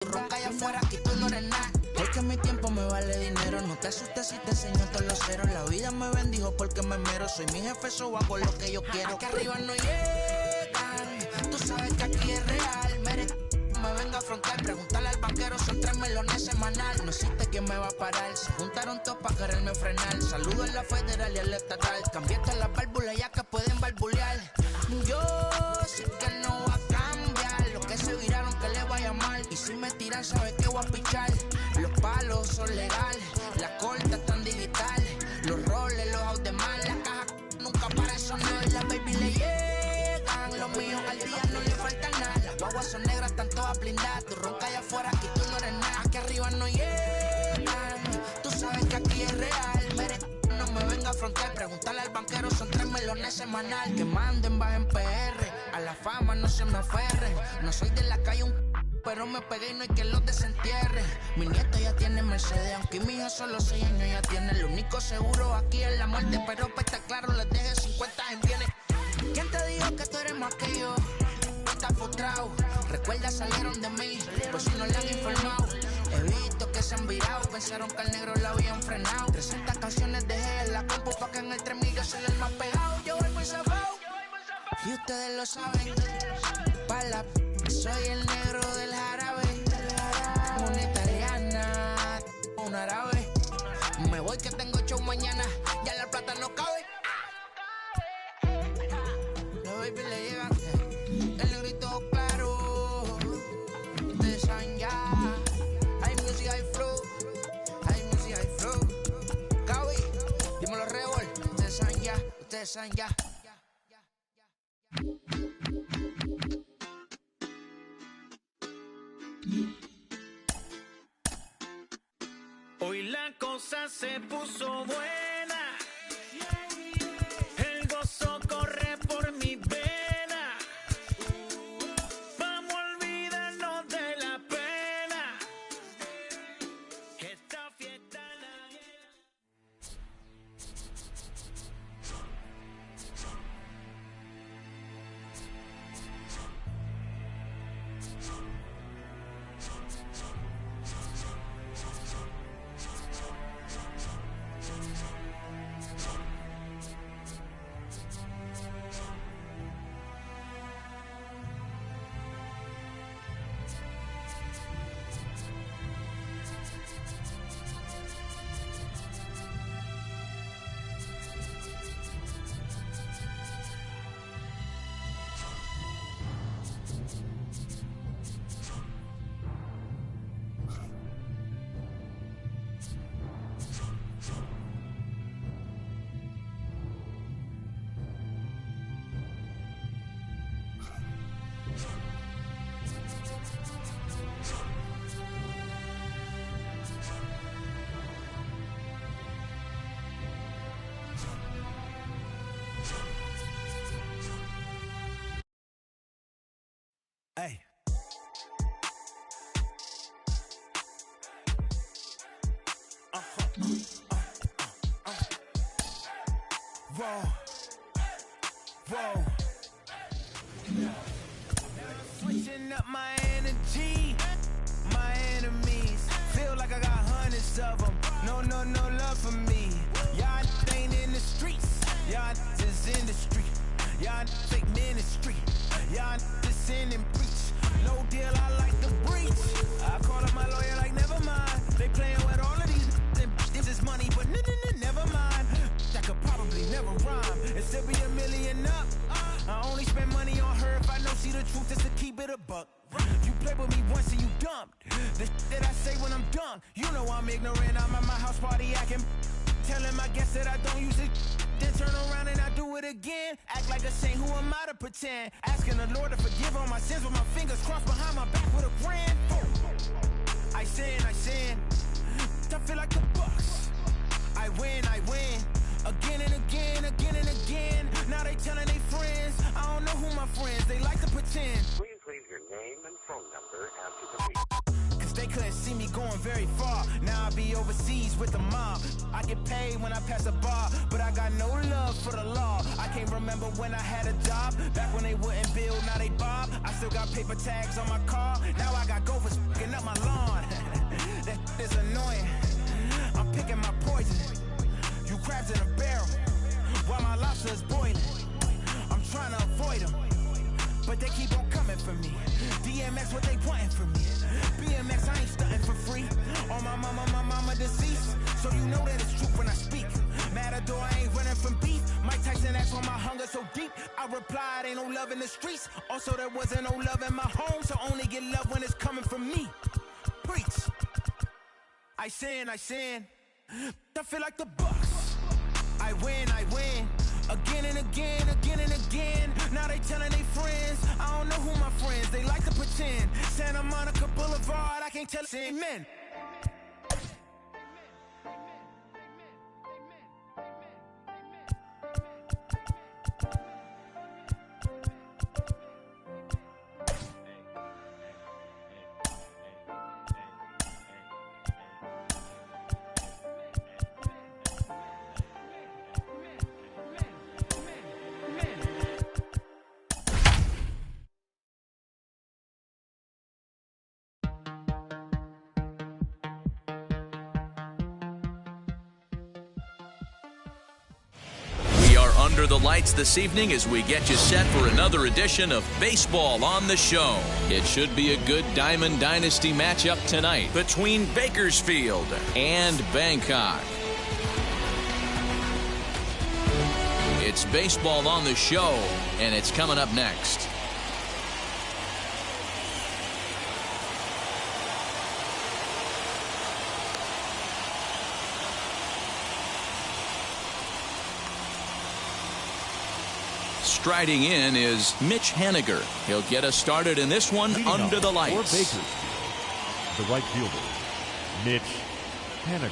Ronca allá afuera, aquí tú no eres nada. Porque mi tiempo me vale dinero. No te asustes si te enseño todos los ceros. La vida me bendijo porque me mero. Soy mi jefe, so hago lo que yo quiero. Aquí arriba no llegan. Tú sabes que aquí es real. Me vengo a afrontar, preguntarle al banquero, son 3 melones semanal. No existe quien me va a parar, se juntaron todos para quererme frenar. Saludo en la federal y en la estatal, cambiaste las válvulas ya que pueden barbulear. Yo sé que no va a cambiar, lo que se viraron que le vaya mal. Y si me tiran sabes que voy a pichar. Los palos son legales, las cortas están digitales. Los roles, los out de mal, la caja nunca para de sonar. Las baby le llegan, los míos al día no le falta nada. Las guaguas son negras, están todas blindadas. Tu ronca allá afuera, aquí tú no eres nada. Aquí arriba no llegan, tú sabes que aquí es real. No me venga a afrontar, preguntarle al banquero, son 3 melones semanal. Que manden, bajen PR, a la fama no se me aferren. No soy de la calle pero me pegué y no hay que los desentierre. Mi nieto ya tiene Mercedes, aunque mi hija solo 6 años ya tiene. Lo único seguro aquí es la muerte, pero para estar claro les deje 50 en bienes. ¿Quién te dijo que tú eres más que yo? Estás frustrado, recuerda salieron de mí, por si no le han informado. He visto que se han virado, pensaron que al negro lo habían frenado. 300 canciones dejé en la compu pa' que en el 3000 yo soy el más pegado. Yo voy muy zafado, y ustedes lo saben. Pa' la soy el negro del jarabe. Una italiana, un árabe. Me voy que tengo show mañana, ya la plata no cabe. Los baby le llegan, el negrito claro. Ustedes saben ya. Hay music, hay flow. Hay music, hay flow. Cabi, dímelo Rebol. Ustedes saben ya, ustedes saben ya. Hoy la cosa se puso buena. El gozo corre por mi vena. Vamos a olvidarnos de la pena. Esta fiesta la... Hey. Whoa. Whoa. Switching up my energy. My enemies feel like I got hundreds of them. No love for me. Y'all ain't in the streets. Y'all is in the street. Y'all fake ministry. Y'all just sin and preach. No deal, I like the breach. I call up my lawyer like, never mind. They playing with all of these and this is money, but never mind. That could probably never rhyme and still be $1 million up. I only spend money on her if I know she the truth, just to keep it a buck. You play with me once and you dumped. The that I say when I'm done, you know I'm ignorant. I'm at my house party acting, telling my guests that I don't use it. Then turn around and I do it again. Act like a saint, who am I to pretend? Asking the Lord to forgive all my sins with my fingers crossed behind my back with a grand. I sin. I feel like the Bucks. I win. Again and again. Now they telling their friends. I don't know who my friends, they like to pretend. Please leave your name and phone number after the beep. Cause they couldn't see me going very far. Now I be overseas with the mob. I get paid when I pass a bar, but I got no love for the law. I can't remember when I had a job. Back when they wouldn't build, now they bob. I still got paper tags on my car. Now I got gophers f***ing up my lawn. That is annoying. I'm picking my poison. You crabs in a barrel, while my lobster is boiling. I'm trying to avoid them, but they keep on coming for me. DMX, what they wanting from me? BMX, I ain't stunting for free. On my mama deceased, so you know that it's true when I speak. Matador, I ain't running from beef. Mike Tyson, that's why my hunger so deep. I replied, ain't no love in the streets. Also, there wasn't no love in my home, so only get love when it's coming from me. Preach. I sin. I feel like the Bucks. I win. Again and again. Now they telling they friends. I don't know who my friends. They like to pretend. Santa Monica Boulevard, I can't tell. Amen. Under the lights this evening as we get you set for another edition of Baseball on the Show. It should be a good Diamond Dynasty matchup tonight between Bakersfield and Bangkok. It's Baseball on the Show, and it's coming up next. Striding in is Mitch Haniger. He'll get us started in this one under the lights. For Bakersfield, the right fielder, Mitch Haniger.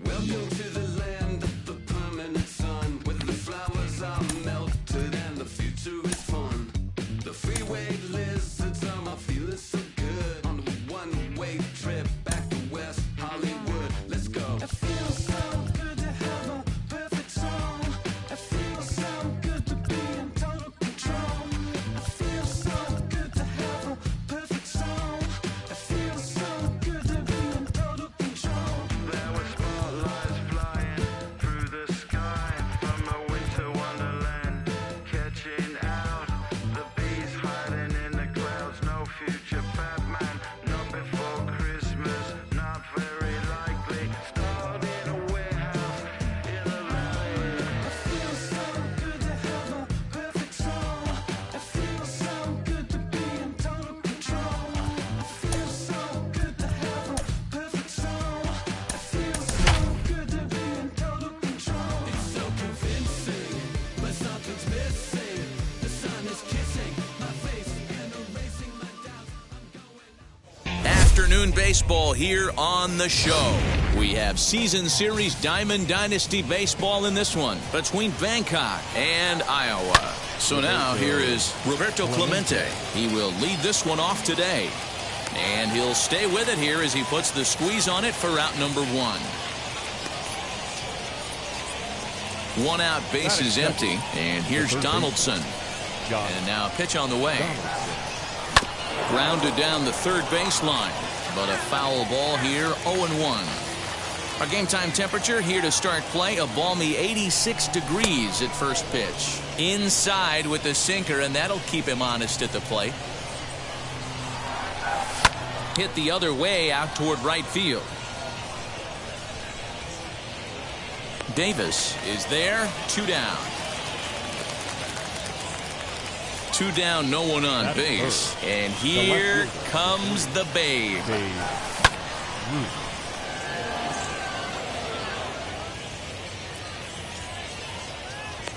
Welcome to the land of the permanent sun, where the flowers are melted and the future is fun. The freeway lizards are my feeling so good on the one-way trip back to West Hollywood. Let's go. It feels so good to have a perfect song. It feels so good to be in total control. It feels so good to have a perfect song. It feels so good to be in total control. There were spotlights flying through the sky from a winter wonderland, catching out the bees hiding in the clouds. No future Batman, not before Christmas, not very likely. Stalled in a warehouse in the valley. It feels so good to have a perfect song. It feels so good to be in total control. It feels so good to have a perfect song. It feels so good to be in total control. It's so convincing, but something's missing. The sun is kissing my face and erasing my doubts. Afternoon baseball here on the show. We have season series Diamond Dynasty baseball in this one between Bangkok and Iowa. So now here is Roberto Clemente. He will lead this one off today. And he'll stay with it here as he puts the squeeze on it for out number one. One out, base is empty. And here's Donaldson. And now a pitch on the way. Grounded down the third baseline. But a foul ball here, 0-1. Our game time temperature here to start play, a balmy 86 degrees at first pitch. Inside with the sinker, and that'll keep him honest at the plate. Hit the other way out toward right field. Davis is there, 2 down. 2 down, no one on base. And here comes the Babe.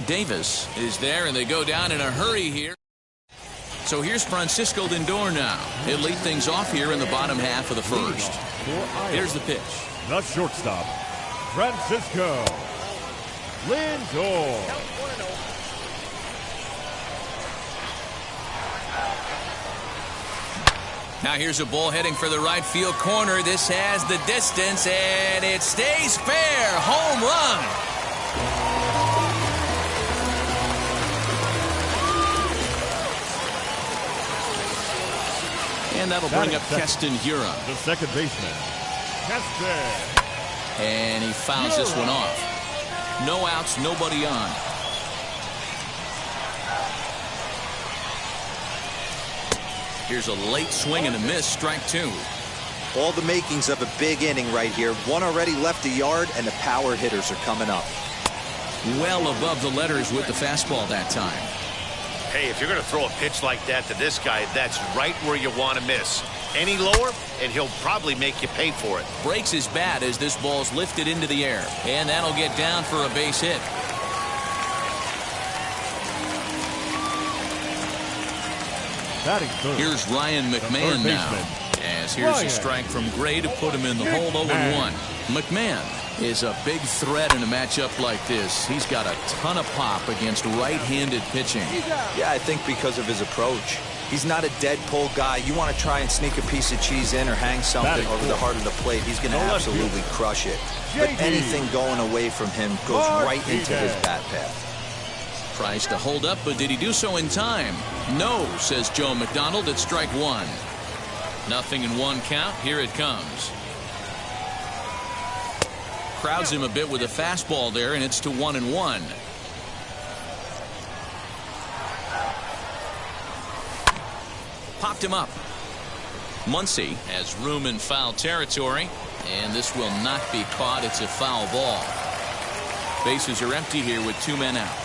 Davis is there, and they go down in a hurry here. So here's Francisco Lindor now. He'll lead things off here in the bottom half of the first. Here's the pitch. The shortstop, Francisco Lindor. Now here's a ball heading for the right field corner. This has the distance, and it stays fair. Home run. And that'll bring up Keston Huron. The second baseman, Keston. And he fouls this one off. No outs, nobody on. Here's a late swing and a miss, strike two. All the makings of a big inning right here. One already left the yard, and the power hitters are coming up. Well above the letters with the fastball that time. Hey, if you're going to throw a pitch like that to this guy, that's right where you want to miss. Any lower, and he'll probably make you pay for it. Breaks his bat as this ball's lifted into the air. And that'll get down for a base hit. Here's Ryan McMahon now. As here's a strike from Gray to put him in the hole 0-1. McMahon is a big threat in a matchup like this. He's got a ton of pop against right-handed pitching. Yeah, I think because of his approach. He's not a dead pull guy. You want to try and sneak a piece of cheese in or hang something over the heart of the plate, he's going to absolutely crush it. But anything going away from him goes right into his bat path. Tries to hold up, but did he do so in time? No, says Joe McDonald at strike one. 0-1 count. Here it comes. Crowds him a bit with a fastball there, and it's to 1-1. Popped him up. Muncy has room in foul territory, and this will not be caught. It's a foul ball. Bases are empty here with 2 men out.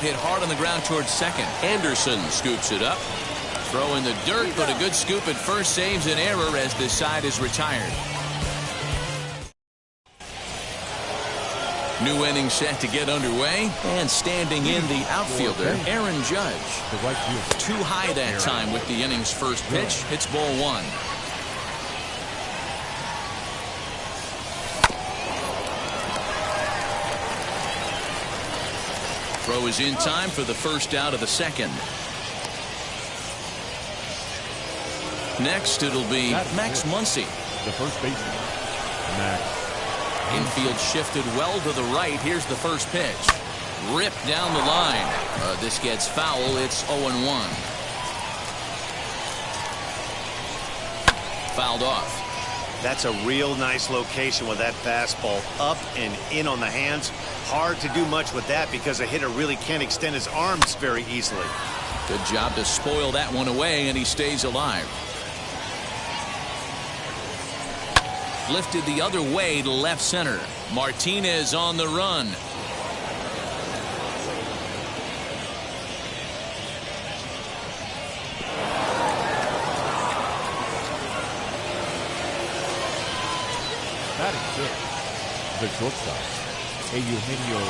Hit hard on the ground towards second. Anderson scoops it up. Throw in the dirt, but a good scoop at first saves an error as this side is retired. New inning set to get underway, and standing in the outfielder, Aaron Judge. Too high that time with the inning's first pitch. Hits ball one. Throw is in time for the first out of the second. Next, it'll be Max Muncy. The first baseman, Max. Infield shifted well to the right. Here's the first pitch. Ripped down the line. This gets foul. It's 0-1. Fouled off. That's a real nice location with that fastball up and in on the hands. Hard to do much with that because a hitter really can't extend his arms very easily. Good job to spoil that one away, and he stays alive. Lifted the other way to left center. Martinez on the run. Batting fifth, the shortstop, Eugenio.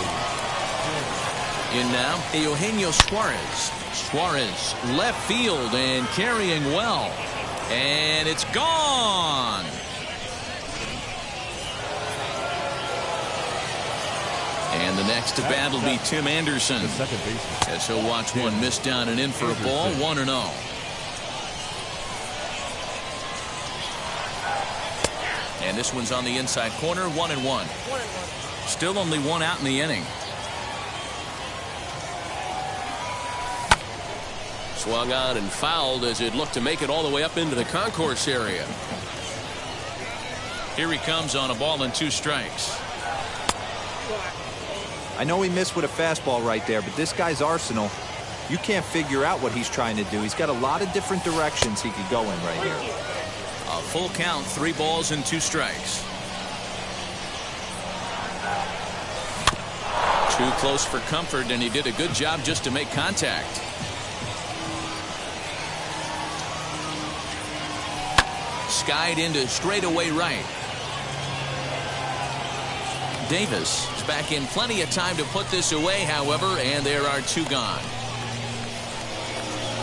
In now, Eugenio Suarez. Suarez left field and carrying well. And it's gone. And the next to bat will be Tim Anderson. The second baseman. As he'll watch one miss down and in for a ball. 1-0. And this one's on the inside corner. 1-1. Still only one out in the inning. Swung out and fouled as it looked to make it all the way up into the concourse area. Here he comes on a ball and 2 strikes. I know he missed with a fastball right there, but this guy's arsenal, you can't figure out what he's trying to do. He's got a lot of different directions he could go in right here. A full count, 3 balls and 2 strikes. Too close for comfort, and he did a good job just to make contact. Skied into straightaway right. Davis is back in plenty of time to put this away, however, and there are 2 gone.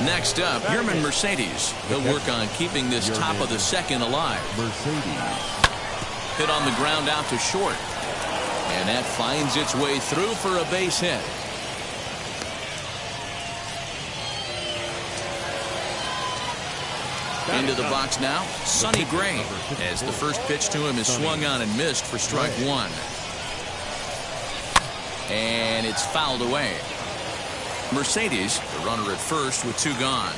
Next up, Yerman Mercedes. He'll work on keeping this top of the second alive. Hit on the ground out to short. And that finds its way through for a base hit. Into the box now, Sonny Gray, as the first pitch to him is swung on and missed for strike 1. And it's fouled away. Mercedes, the runner at first with 2 gone.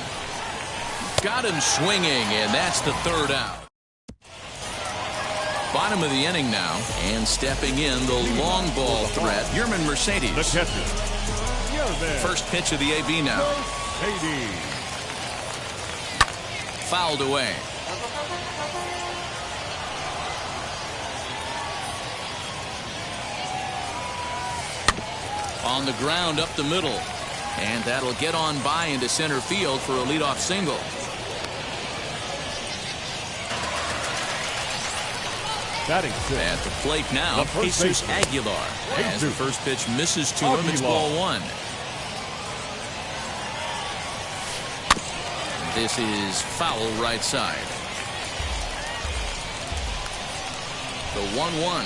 Got him swinging, and that's the 3rd out. Bottom of the inning now, and stepping in the long ball threat, Yerman Mercedes. First pitch of the AB now. Fouled away. On the ground up the middle. And that'll get on by into center field for a leadoff single. At the plate now, Jesus Aguilar. As the first pitch misses to him, it's ball 1. This is foul right side. The 1-1.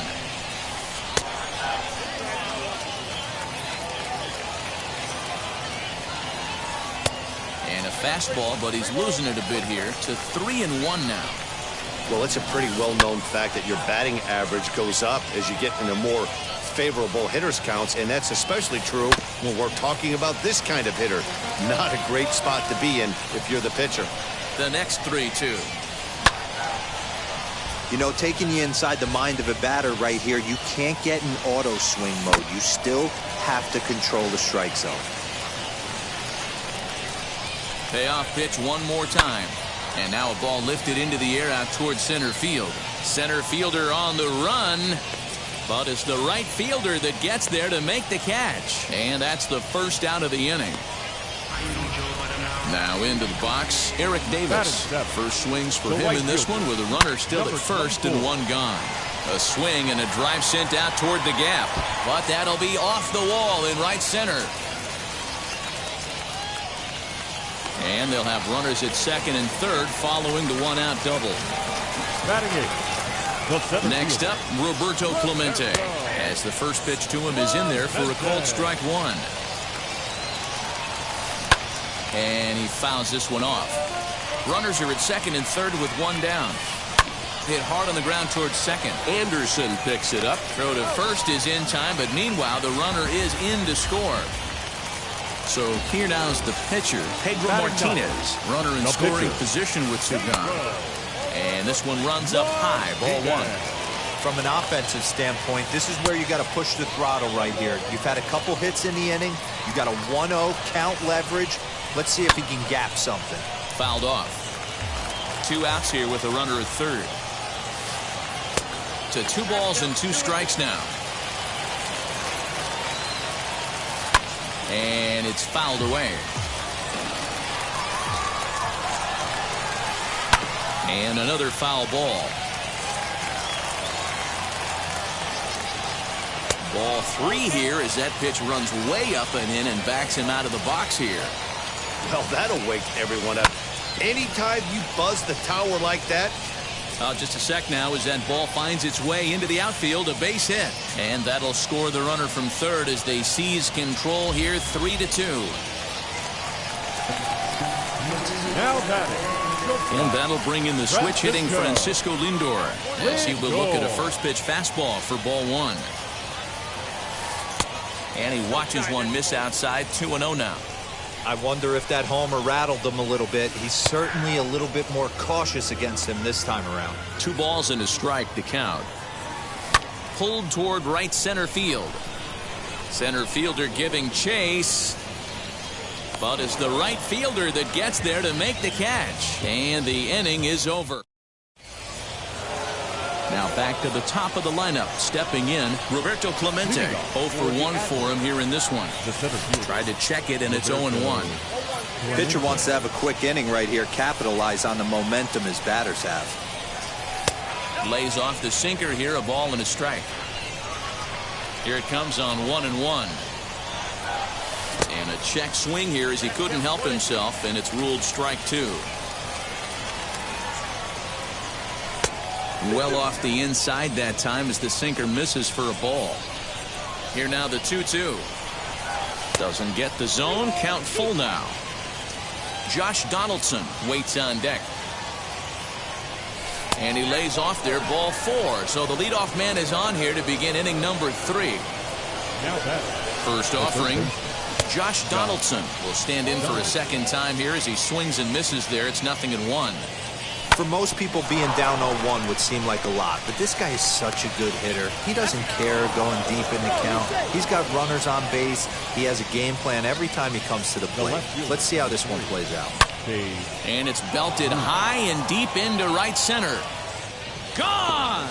And a fastball, but he's losing it a bit here to 3-1 now. Well, it's a pretty well-known fact that your batting average goes up as you get into more favorable hitters counts, and that's especially true when we're talking about this kind of hitter. Not a great spot to be in if you're the pitcher. The next 3-2. You know, taking you inside the mind of a batter right here, you can't get in auto swing mode. You still have to control the strike zone. Payoff pitch one more time. And now a ball lifted into the air out towards center field. Center fielder on the run. But it's the right fielder that gets there to make the catch. And that's the first out of the inning. Now into the box, Eric Davis. First swings for him in this one with a runner still at first and 1 gone. A swing and a drive sent out toward the gap. But that'll be off the wall in right center. And they'll have runners at second and third following the 1-out double. Next up, Roberto Clemente, as the first pitch to him is in there for a called strike 1. And he fouls this one off. Runners are at second and third with 1 down. Hit hard on the ground towards second. Anderson picks it up. Throw to first is in time, but meanwhile the runner is in to score. So here now is the pitcher, Pedro Martinez. Runner in scoring position with 2 gone. And this one runs up high, ball 1. From an offensive standpoint, this is where you got to push the throttle right here. You've had a couple hits in the inning. You got a 1-0 count leverage. Let's see if he can gap something. Fouled off. 2 outs here with a runner at third. To 2 balls and 2 strikes now. And it's fouled away. And another foul ball. Ball 3 here as that pitch runs way up and in and backs him out of the box here. Well, that'll wake everyone up. Anytime you buzz the tower like that. Just a sec now as that ball finds its way into the outfield, a base hit. And that'll score the runner from third as they seize control here, 3-2. Now batting. And that'll bring in the switch hitting Francisco Lindor as he will look at a first pitch fastball for ball 1. And he watches one miss outside, 2-0 now. I wonder if that homer rattled him a little bit. He's certainly a little bit more cautious against him this time around. 2 balls and a strike to count. Pulled toward right center field. Center fielder giving chase. But it's the right fielder that gets there to make the catch. And the inning is over. Now back to the top of the lineup. Stepping in, Roberto Clemente. 0 for 1 for him here in this one. Tried to check it, and it's 0-1. Pitcher wants to have a quick inning right here. Capitalize on the momentum his batters have. Lays off the sinker here, a ball and a strike. Here it comes on 1-1. And a check swing here as he couldn't help himself, and it's ruled strike 2. Well off the inside that time as the sinker misses for a ball. Here now the 2-2. Doesn't get the zone. Count full now. Josh Donaldson waits on deck. And he lays off there, ball 4. So the leadoff man is on here to begin inning number 3. First offering, Josh Donaldson will stand in for a second time here as he swings and misses there. It's 0-1. For most people, being down 0-1 would seem like a lot, but this guy is such a good hitter. He doesn't care going deep in the count. He's got runners on base. He has a game plan every time he comes to the plate. Let's see how this one plays out. And it's belted high and deep into right center. Gone!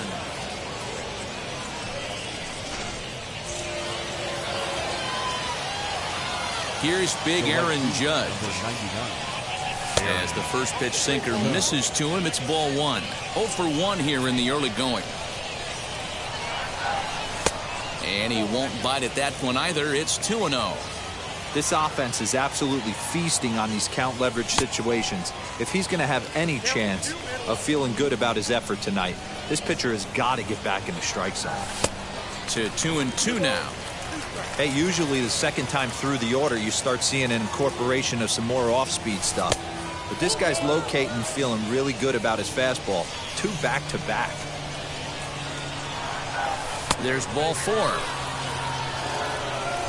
Here's big Aaron Judge. As the first pitch sinker misses to him, it's ball 1. 0 for 1 here in the early going. And he won't bite at that one either. It's 2-0. This offense is absolutely feasting on these count leverage situations. If he's going to have any chance of feeling good about his effort tonight, this pitcher has got to get back in the strike zone. To 2-2 now. Hey, usually the second time through the order, you start seeing an incorporation of some more off-speed stuff. But this guy's locating, feeling really good about his fastball. 2 back-to-back. There's ball 4.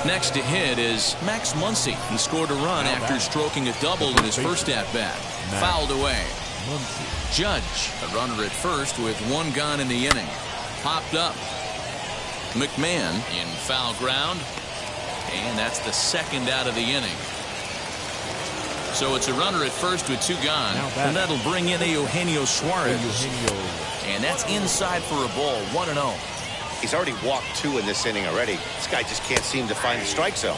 Next to hit is Max Muncy. He scored a run after stroking a double in his first at-bat. Fouled away. Judge, a runner at first with 1 gone in the inning. Popped up. McMahon in foul ground. And that's the second out of the inning. So it's a runner at first with 2 gone. And that'll bring in Eugenio Suarez. And that's inside for a ball. 1-0. He's already walked 2 in this inning already. This guy just can't seem to find the strike zone.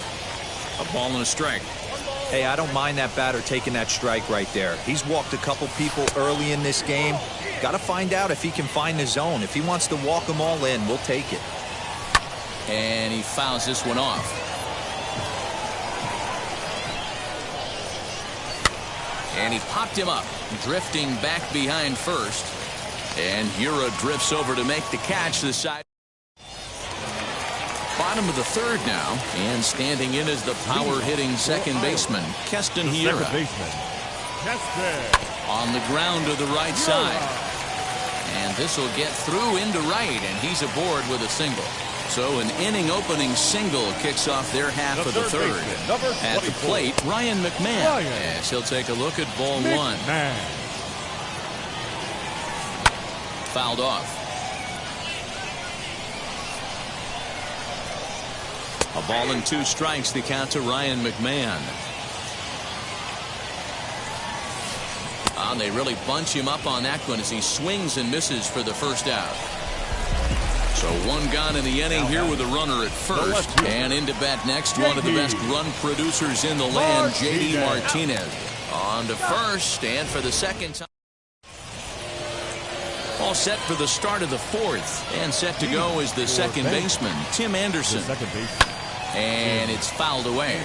A ball and a strike. Hey, I don't mind that batter taking that strike right there. He's walked a couple people early in this game. Got to find out if he can find the zone. If he wants to walk them all in, we'll take it. And he fouls this one off. And he popped him up, drifting back behind first. And Hura drifts over to make the catch. The side. Bottom of the 3rd now, and standing in is the power-hitting second baseman, Keston Hura. On the ground to the right side. And this will get through into right, and he's aboard with a single. So an inning-opening single kicks off their half of the 3rd. At the plate, Ryan McMahon, as he'll take a look at ball 1. Fouled off. A ball and 2 strikes, the count to Ryan McMahon. They really bunch him up on that one as he swings and misses for the first out. So 1 gone in the inning here with a runner at first. And into bat next, one of the best run producers in the land, J.D. Martinez. On to first, and for the second time. All set for the start of the 4th. And set to go is the second baseman, Tim Anderson. And it's fouled away.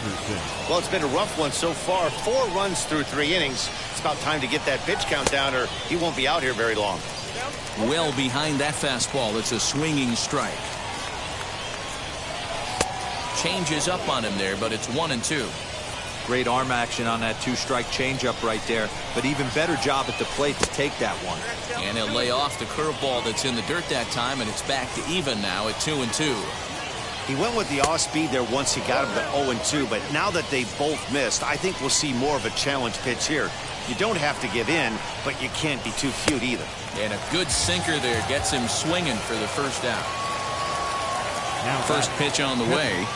Well, it's been a rough one so far. 4 runs through 3 innings. It's about time to get that pitch count down, or he won't be out here very long. Well behind that fastball. It's a swinging strike. Changes up on him there, but it's 1-2. Great arm action on that 2-strike changeup right there, but even better job at the plate to take that one. And he'll lay off the curveball that's in the dirt that time, and it's back to even now at 2-2. He went with the off-speed there once he got him to 0-2, but now that they've both missed, I think we'll see more of a challenge pitch here. You don't have to give in, but you can't be too cute either. And a good sinker there gets him swinging for the first out. First pitch on the way.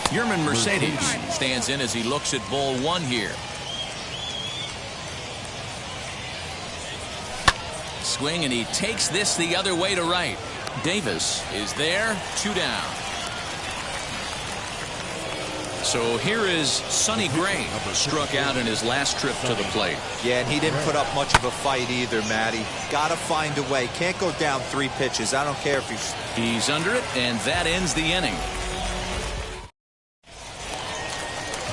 Yerman Mercedes stands in as he looks at ball 1 here. Swing, and he takes this the other way to right. Davis is there, 2 down. So here is Sonny Gray, struck out in his last trip to the plate. Yeah, and he didn't put up much of a fight either, Matty. Gotta find a way. Can't go down 3 pitches. I don't care if he's under it, and that ends the inning.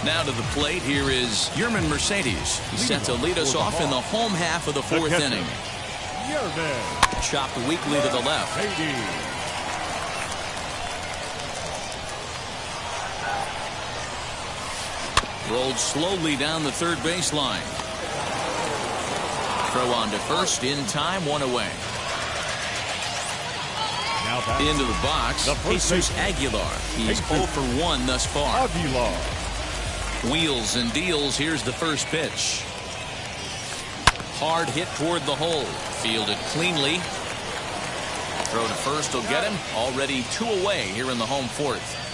Now to the plate, here is Yerman Mercedes. He's set to lead us off in the home half of the 4th inning. Chopped weakly to the left. Rolled slowly down the third baseline. Throw on to first in time, 1 away. Into the box, Jesus Aguilar. He's 0 for 1 thus far. Wheels and deals. Here's the first pitch. Hard hit toward the hole. Fielded cleanly. Throw to first will get him. Already 2 away here in the home 4th.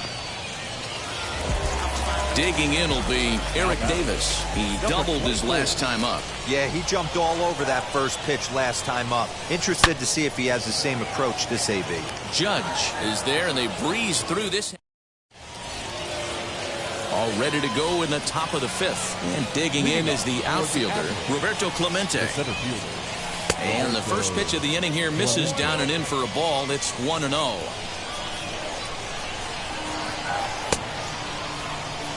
Digging in will be Eric Davis. He doubled his last time up. Yeah, he jumped all over that first pitch last time up. Interested to see if he has the same approach this AB. Judge is there, and they breeze through this. All ready to go in the top of the 5th. And digging in is the outfielder, Roberto Clemente. And the first pitch of the inning here misses down and in for a ball. It's 1-0.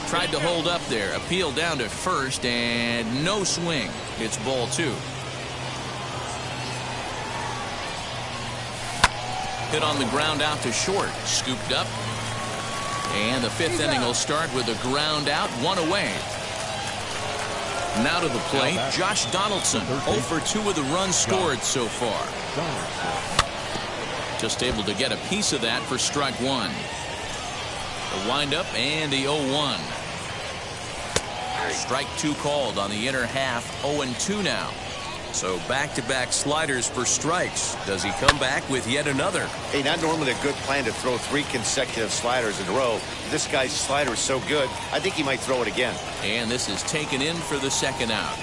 Tried to hold up there. Appeal down to first, and no swing. It's ball 2. Hit on the ground out to short. Scooped up. And the 5th inning will start with a ground out, 1 away. Now to the plate, Josh Donaldson, 0 for 2 with a run scored so far. Just able to get a piece of that for strike 1. The windup and the 0-1. Strike 2 called on the inner half, 0-2 now. So back-to-back sliders for strikes. Does he come back with yet another? Hey, not normally a good plan to throw 3 consecutive sliders in a row. This guy's slider is so good, I think he might throw it again. And this is taken in for the 2nd out.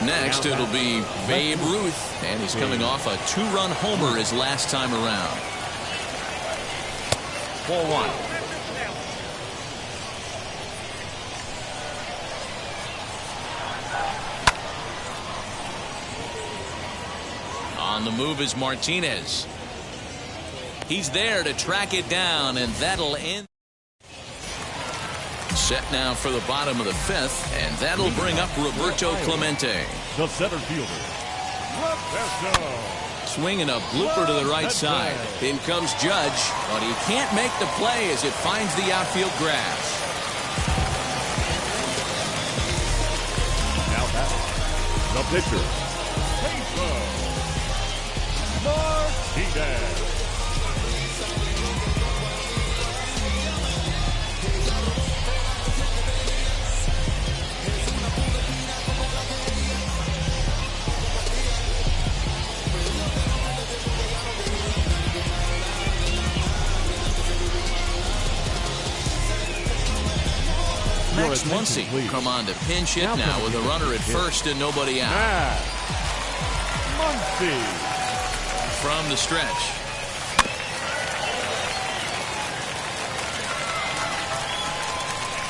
Next, it'll be Babe Ruth, and he's coming off a 2-run homer his last time around. Ball 1. On the move is Martinez. He's there to track it down, and that'll end. Set now for the bottom of the 5th, and that'll bring up Roberto Clemente. The center fielder, Roberto. Swinging a blooper to the right side. In comes Judge, but he can't make the play as it finds the outfield grass. Now batting, the pitcher, Martinez. Max Muncy come on to pinch hit now with a runner at first and nobody out. Muncy. From the stretch.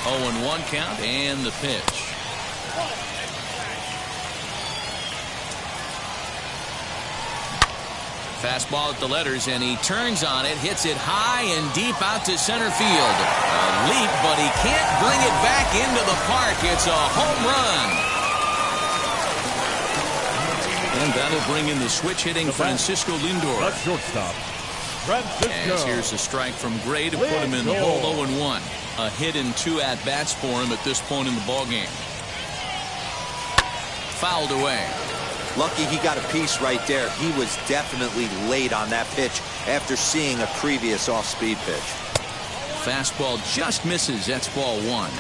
Oh, and 1 count and the pitch. Fastball at the letters, and he turns on it, hits it high and deep out to center field. A leap, but he can't bring it back into the park. It's a home run. And that'll bring in the switch hitting Francisco Lindor. The shortstop, Francisco. As here's a strike from Gray to put him in the hole, 0-1. A hit and 2 at-bats for him at this point in the ballgame. Fouled away. Lucky he got a piece right there. He was definitely late on that pitch after seeing a previous off-speed pitch. Fastball just misses. That's ball 1.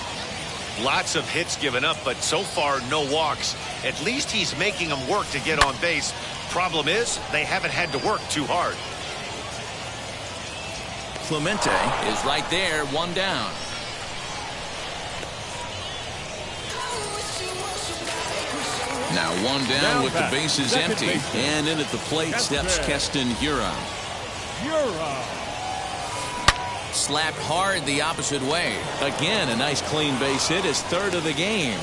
Lots of hits given up, but so far no walks. At least he's making them work to get on base. Problem is, they haven't had to work too hard. Clemente is right there, 1 down. Now 1 down with the bases empty. And in at the plate steps Keston Huron. Slapped hard the opposite way. Again, a nice clean base hit, his third of the game.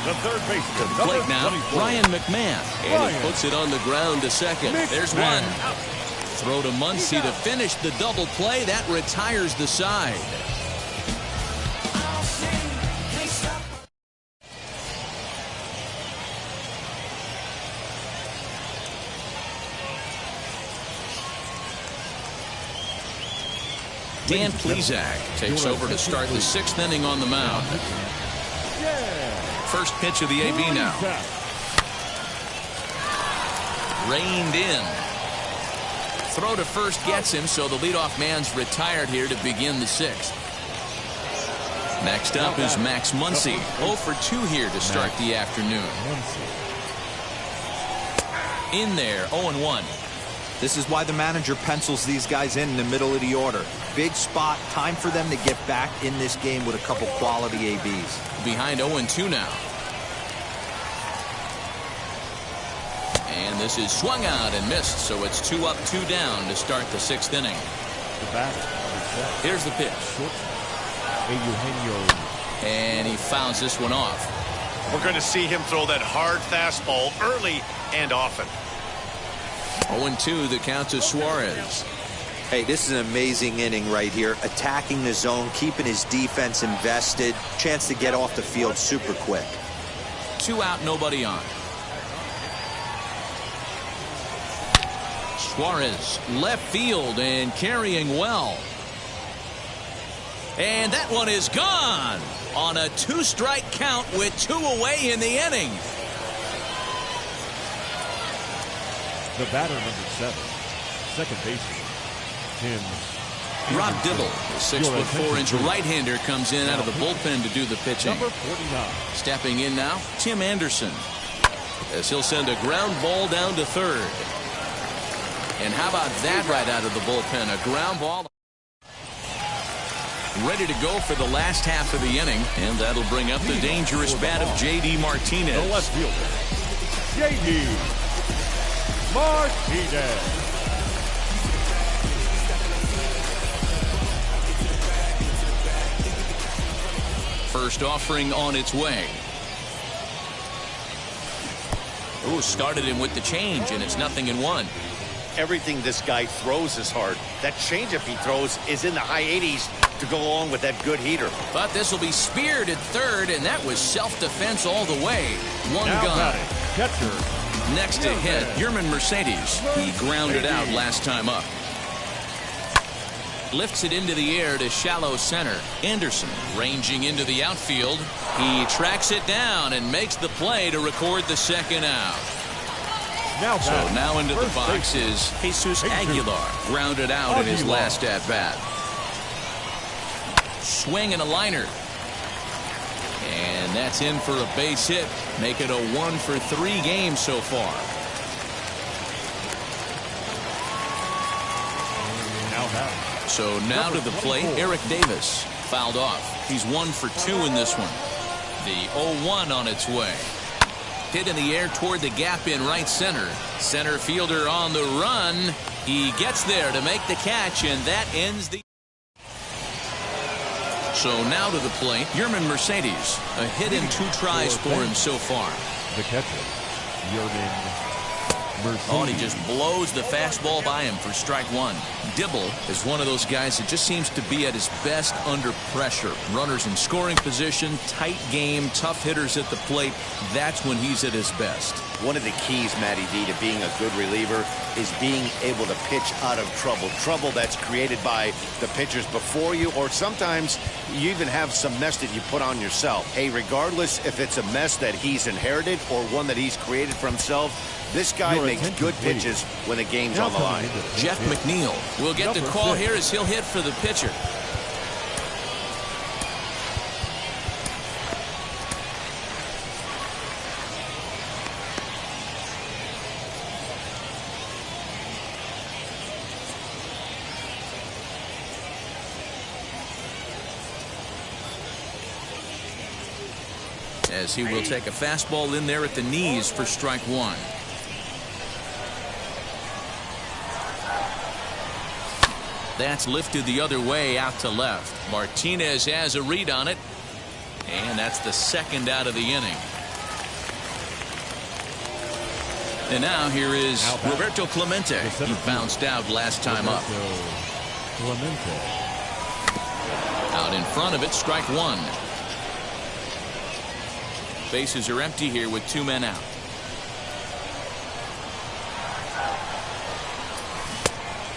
The third baseman. To the plate now, Ryan McMahon. And he puts it on the ground to second. There's one. Throw to Muncy to finish the double play. That retires the side. Dan Plesac takes over to start the 6th inning on the mound. First pitch of the AB now. Reined in. Throw to first gets him, so the leadoff man's retired here to begin the 6th. Next up is Max Muncy. 0 for 2 here to start the afternoon. In there, 0-1. This is why the manager pencils these guys in the middle of the order. Big spot, time for them to get back in this game with a couple quality ABs. Behind 0-2 now. And this is swung out and missed, so it's 2 up, 2 down to start the 6th inning. Here's the pitch. And he fouls this one off. We're going to see him throw that hard fastball early and often. 0-2 the count to Suarez. Hey, this is an amazing inning right here. Attacking the zone, keeping his defense invested. Chance to get off the field super quick. 2 out, nobody on. Suarez left field and carrying well. And that one is gone on a 2-strike count with 2 away in the inning. The batter, number 7, second baseman, Tim. Rob Dibble, the 6'4" right-hander, comes in out of the bullpen to do the pitching. Number 49. Stepping in now, Tim Anderson, as he'll send a ground ball down to third. And how about that right out of the bullpen? A ground ball. Ready to go for the last half of the inning. And that'll bring up the dangerous bat of J.D. Martinez. The left fielder, J.D. Martinez. First offering on its way. Ooh, started him with the change, and it's 0-1. Everything this guy throws is hard. That changeup he throws is in the high 80s to go along with that good heater. But this will be speared at third, and that was self-defense all the way. One now gun. Catcher. Next to hit, Yerman Mercedes. He grounded out last time up. Lifts it into the air to shallow center. Anderson ranging into the outfield. He tracks it down and makes the play to record the second out. So now into the box is Jesus Aguilar. Grounded out in his last at-bat. Swing and a liner. And that's in for a base hit. Make it a 1 for 3 game so far. So now to the plate, Eric Davis. Fouled off. He's 1 for 2 in this one. The 0-1 on its way. Hit in the air toward the gap in right center. Center fielder on the run. He gets there to make the catch, and that ends the... So now to the plate, Yerman Mercedes. A hit in 2 tries for him so far. The catcher, Yerman Mercedes. Oh, and he just blows the fastball by him for strike 1. Dibble is one of those guys that just seems to be at his best under pressure. Runners in scoring position, tight game, tough hitters at the plate. That's when he's at his best. One of the keys, Matty D, to being a good reliever is being able to pitch out of trouble. Trouble that's created by the pitchers before you, or sometimes you even have some mess that you put on yourself. Hey, regardless if it's a mess that he's inherited or one that he's created for himself, this guy makes good pitches when the game's on the line. Jeff McNeil will get the call here as he'll hit for the pitcher. As he will take a fastball in there at the knees for strike 1. That's lifted the other way out to left. Martinez has a read on it. And that's the second out of the inning. And now here is Roberto Clemente. He bounced out last time up. Out in front of it, strike one. Bases are empty here with 2 men out.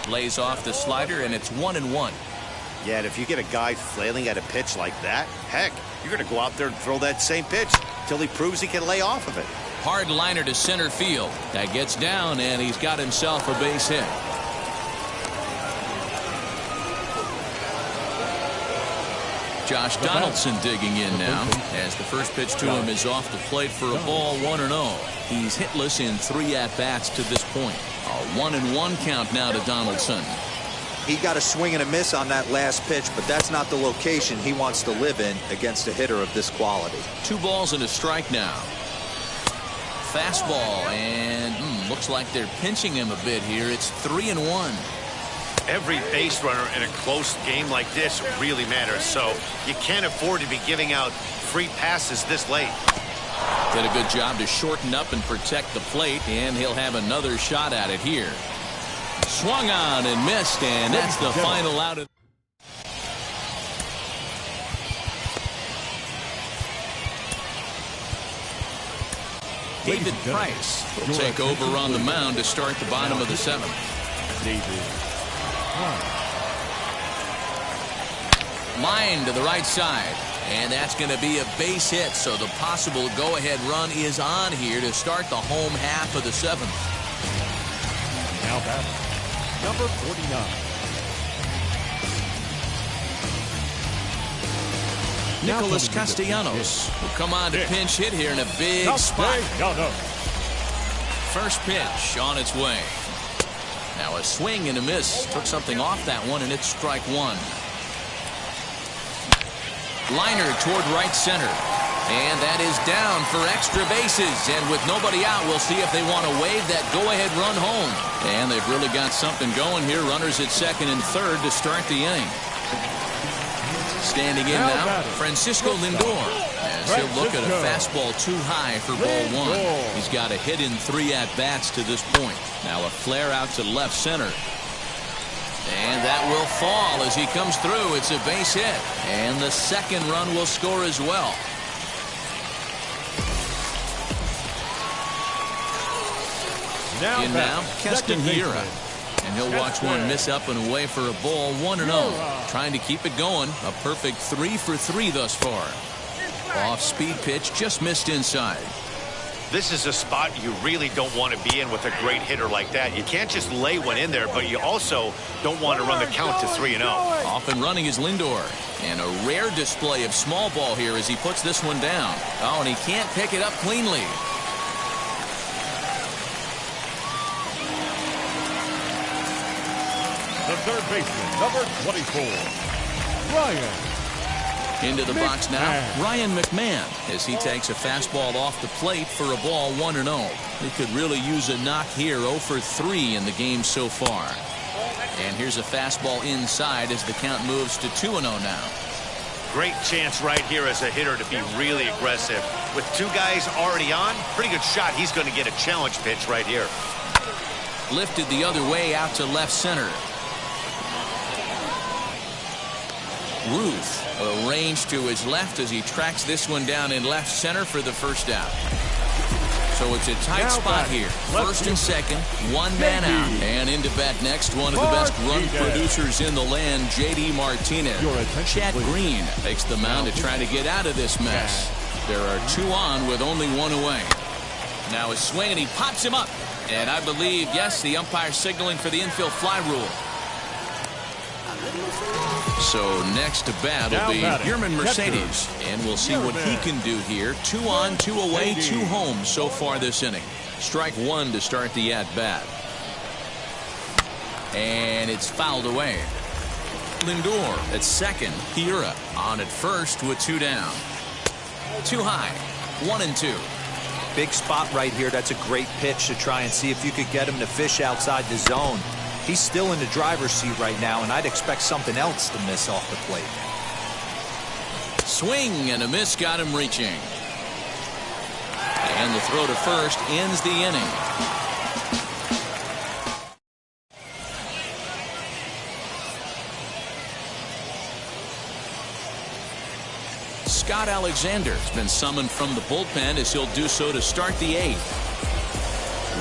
Lays off the slider, and it's 1-1. Yeah, and if you get a guy flailing at a pitch like that, heck, you're going to go out there and throw that same pitch till he proves he can lay off of it. Hard liner to center field. That gets down, and he's got himself a base hit. Josh Donaldson digging in now as the first pitch to him is off the plate for a ball, 1-0. He's hitless in 3 at-bats to this point. A 1-1 count now to Donaldson. He got a swing and a miss on that last pitch, but that's not the location he wants to live in against a hitter of this quality. 2 balls and a strike now. Fastball, and looks like they're pinching him a bit here. It's 3-1. Every base runner in a close game like this really matters, so you can't afford to be giving out free passes this late. Did a good job to shorten up and protect the plate, and he'll have another shot at it here. Swung on and missed, and that's the final out of. David Price will take over on the mound to start the bottom of the 7th. Line to the right side, and that's going to be a base hit, so the possible go-ahead run is on here to start the home half of the 7th. Now batting, number 49. Nicholas Castellanos will come on to pinch hit here in a big spot. First pitch on its way. Now a swing and a miss. Took something off that one, and it's strike one. Liner toward right center. And that is down for extra bases. And with nobody out, we'll see if they want to wave that go-ahead run home. And they've really got something going here. Runners at second and third to start the inning. Standing in now, Francisco Lindor, as he'll look at a fastball too high for ball one. He's got a hit in 3 at-bats to this point. Now a flare out to left center. And that will fall as he comes through. It's a base hit. And the second run will score as well. In now, Keston Hiura. And he'll watch one miss up and away for a ball, 1-0. Trying to keep it going. A perfect 3 for 3 thus far. Off-speed pitch just missed inside. This is a spot you really don't want to be in with a great hitter like that. You can't just lay one in there, but you also don't want to run the count to 3-0. Off and running is Lindor. And a rare display of small ball here as he puts this one down. Oh, and he can't pick it up cleanly. The third baseman, number 24, Ryan. Into the box now, Ryan McMahon, as he takes a fastball off the plate for a ball, 1-0. He could really use a knock here, 0 for 3 in the game so far. And here's a fastball inside as the count moves to 2-0 now. Great chance right here as a hitter to be really aggressive. With 2 guys already on, pretty good shot. He's going to get a challenge pitch right here. Lifted the other way out to left center. Ruth arranged to his left as he tracks this one down in left center for the first out. So it's a tight spot here. First and second, 1 man out. And into bat next, one of the best run producers in the land, J.D. Martinez. Chad Green takes the mound to try to get out of this mess. There are 2 on with only 1 away. Now a swing, and he pops him up. And I believe, yes, the umpire signaling for the infield fly rule. So next to bat will be Yerman Mercedes, and we'll see what he can do here. 2 on, 2 away, 2 home so far this inning. Strike 1 to start the at-bat. And it's fouled away. Lindor at second. Hiura on at first with 2 down. Too high. 1-2. Big spot right here. That's a great pitch to try and see if you could get him to fish outside the zone. He's still in the driver's seat right now, and I'd expect something else to miss off the plate. Swing and a miss got him reaching. And the throw to first ends the inning. Scott Alexander has been summoned from the bullpen as he'll do so to start the 8th.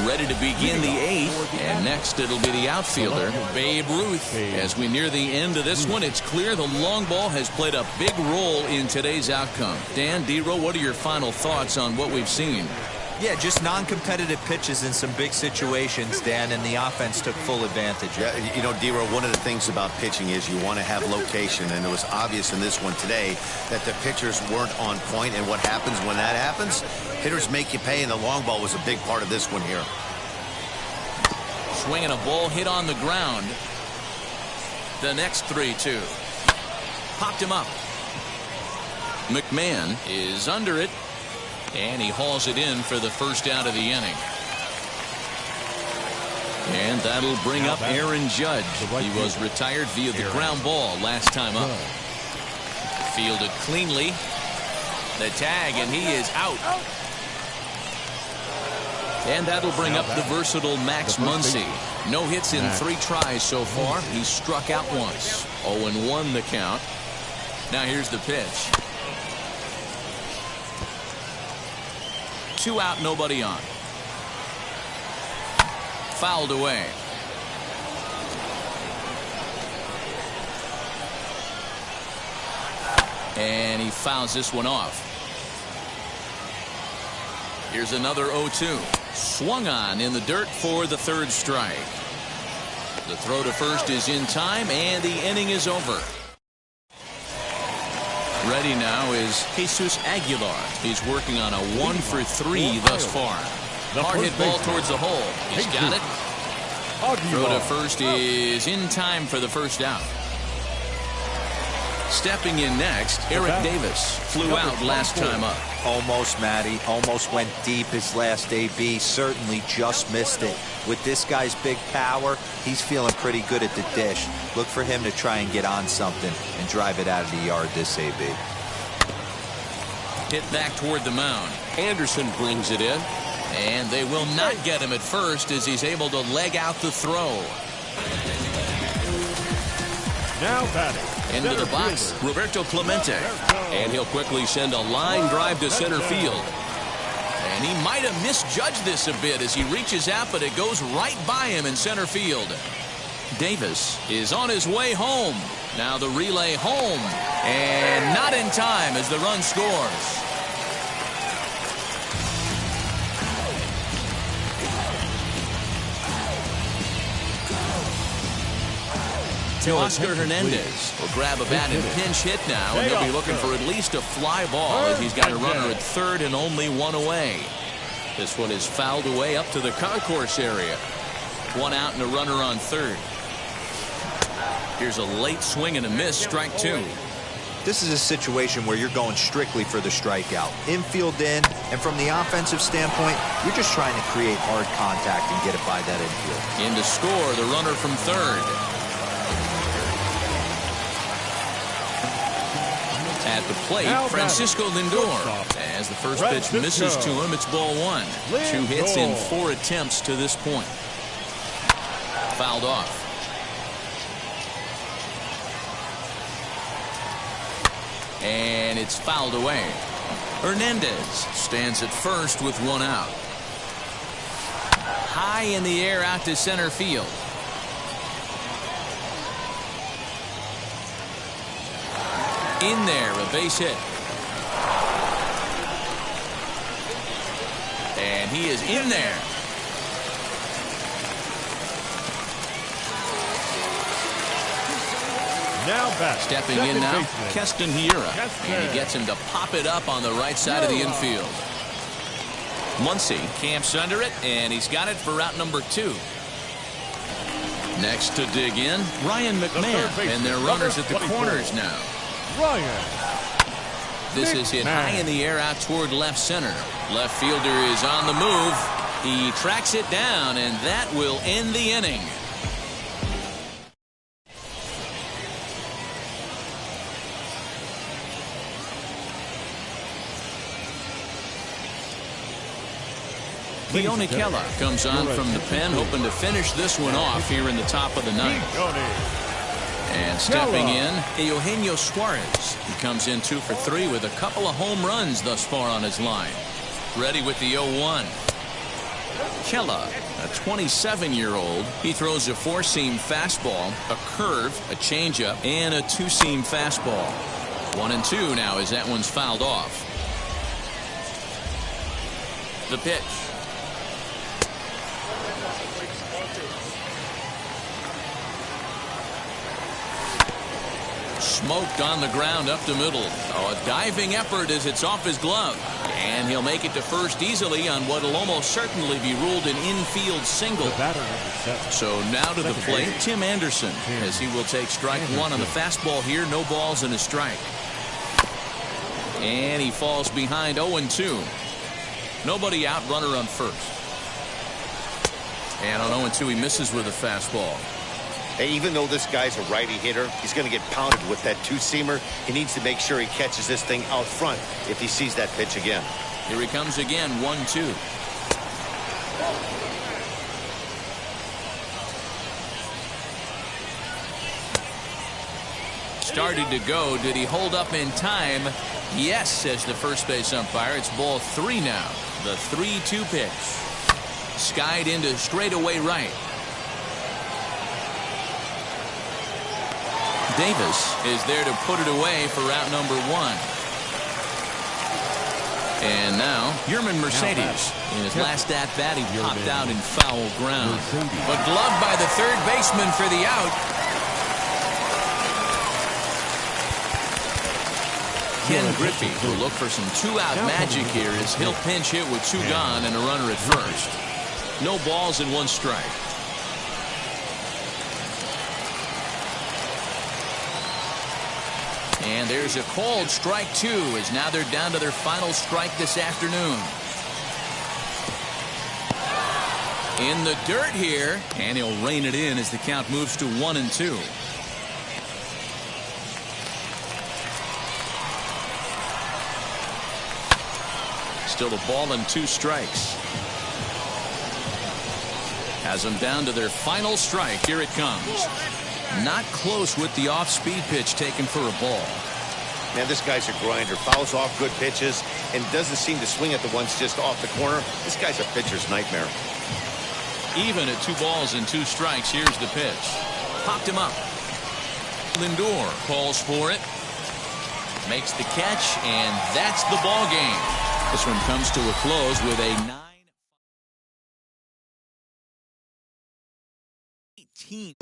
Ready to begin the 8th, and next it'll be the outfielder, Babe Ruth. As we near the end of this one, it's clear the long ball has played a big role in today's outcome. Dan, D-Row, what are your final thoughts on what we've seen? Yeah, just non-competitive pitches in some big situations, Dan, and the offense took full advantage. Yeah, you know, D-Row, one of the things about pitching is you want to have location, and it was obvious in this one today that the pitchers weren't on point, and what happens when that happens? Hitters make you pay, and the long ball was a big part of this one here. Swinging a ball hit on the ground. The next 3-2. Popped him up. McMahon is under it. And he hauls it in for the first out of the inning. And that'll bring up Aaron Judge. He was retired via the ground ball last time up. Fielded cleanly. The tag, and he is out. And that'll bring up the versatile Max Muncy. No hits in 3 tries so far. He's struck out once. 0-1 the count. Now here's the pitch. 2 out, nobody on. Fouled away. And he fouls this one off. Here's another 0-2. Swung on in the dirt for the 3rd strike. The throw to first is in time, and the inning is over. Ready now is Jesus Aguilar. He's working on a 1-for-3 thus far. Hard hit ball towards the hole. He's got it. Throw to first is in time for the first out. Stepping in next, Eric Davis flew out last time up. Almost, Matty. Almost went deep his last AB. Certainly just missed it. With this guy's big power, he's feeling pretty good at the dish. Look for him to try and get on something and drive it out of the yard this AB. Hit back toward the mound. Anderson brings it in. And they will not get him at first as he's able to leg out the throw. Now batting. Into the box, Roberto Clemente. And he'll quickly send a line drive to center field. And he might have misjudged this a bit as he reaches out, but it goes right by him in center field. Davis is on his way home. Now the relay home. And not in time as the run scores. Oscar Hernandez will grab a bat and pinch hit now, and he'll be looking for at least a fly ball as he's got a runner at 3rd and only 1 away. This one is fouled away up to the concourse area. 1 out and a runner on 3rd. Here's a late swing and a miss, strike 2. This is a situation where you're going strictly for the strikeout. Infield in, and from the offensive standpoint, you're just trying to create hard contact and get it by that infield. In to score, the runner from 3rd. At the plate, Francisco Lindor. As the first pitch misses to him, it's ball 1. 2 hits in 4 attempts to this point. Fouled off. And it's fouled away. Hernandez stands at first with 1 out. High in the air out to center field. In there, a base hit. And he is in there. Now back. Stepping in now, Keston Hiura. And he gets him to pop it up on the right side of the infield. Muncy camps under it, and he's got it for route number 2. Next to dig in, Ryan McMahon, and their runners at the corners now. Ryan. This is hit high in the air out toward left center. Left fielder is on the move. He tracks it down, and that will end the inning. Keone Kela comes on from the pen, hoping to finish this one off here in the top of the ninth. And stepping in, Eugenio Suarez. He comes in 2 for 3 with a couple of home runs thus far on his line. Ready with the 0-1. Kela, a 27-year-old. He throws a 4-seam fastball, a curve, a changeup, and a 2-seam fastball. 1-2 now as that one's fouled off. The pitch. Smoked on the ground up the middle. Oh, a diving effort as it's off his glove. And he'll make it to first easily on what will almost certainly be ruled an infield single. So now to the plate, Tim Anderson, as he will take strike 1 on the fastball here. No balls and a strike. And he falls behind 0-2. Nobody out, runner on first. And on 0-2, he misses with a fastball. Hey, even though this guy's a righty hitter, he's going to get pounded with that 2-seamer. He needs to make sure he catches this thing out front if he sees that pitch again. Here he comes again, 1-2. Started to go. Did he hold up in time? Yes, says the first base umpire. It's ball 3 now. The 3-2 pitch. Skied into straightaway right. Davis is there to put it away for out number 1. And now, Yerman Mercedes. In his last at-bat, he popped out in foul ground. But gloved by the third baseman for the out. Ken Griffey will look for some 2-out magic here as he'll pinch hit with 2 gone and a runner at first. No balls and 1 strike. And there's a called strike 2 as now they're down to their final strike this afternoon. In the dirt here, and he'll rein it in as the count moves to 1-2. Still a ball and 2 strikes. Has them down to their final strike. Here it comes. Not close with the off-speed pitch taken for a ball. Man, this guy's a grinder. Fouls off good pitches and doesn't seem to swing at the ones just off the corner. This guy's a pitcher's nightmare. Even at 2 balls and 2 strikes, here's the pitch. Popped him up. Lindor calls for it. Makes the catch, and that's the ball game. This one comes to a close with a 9-18.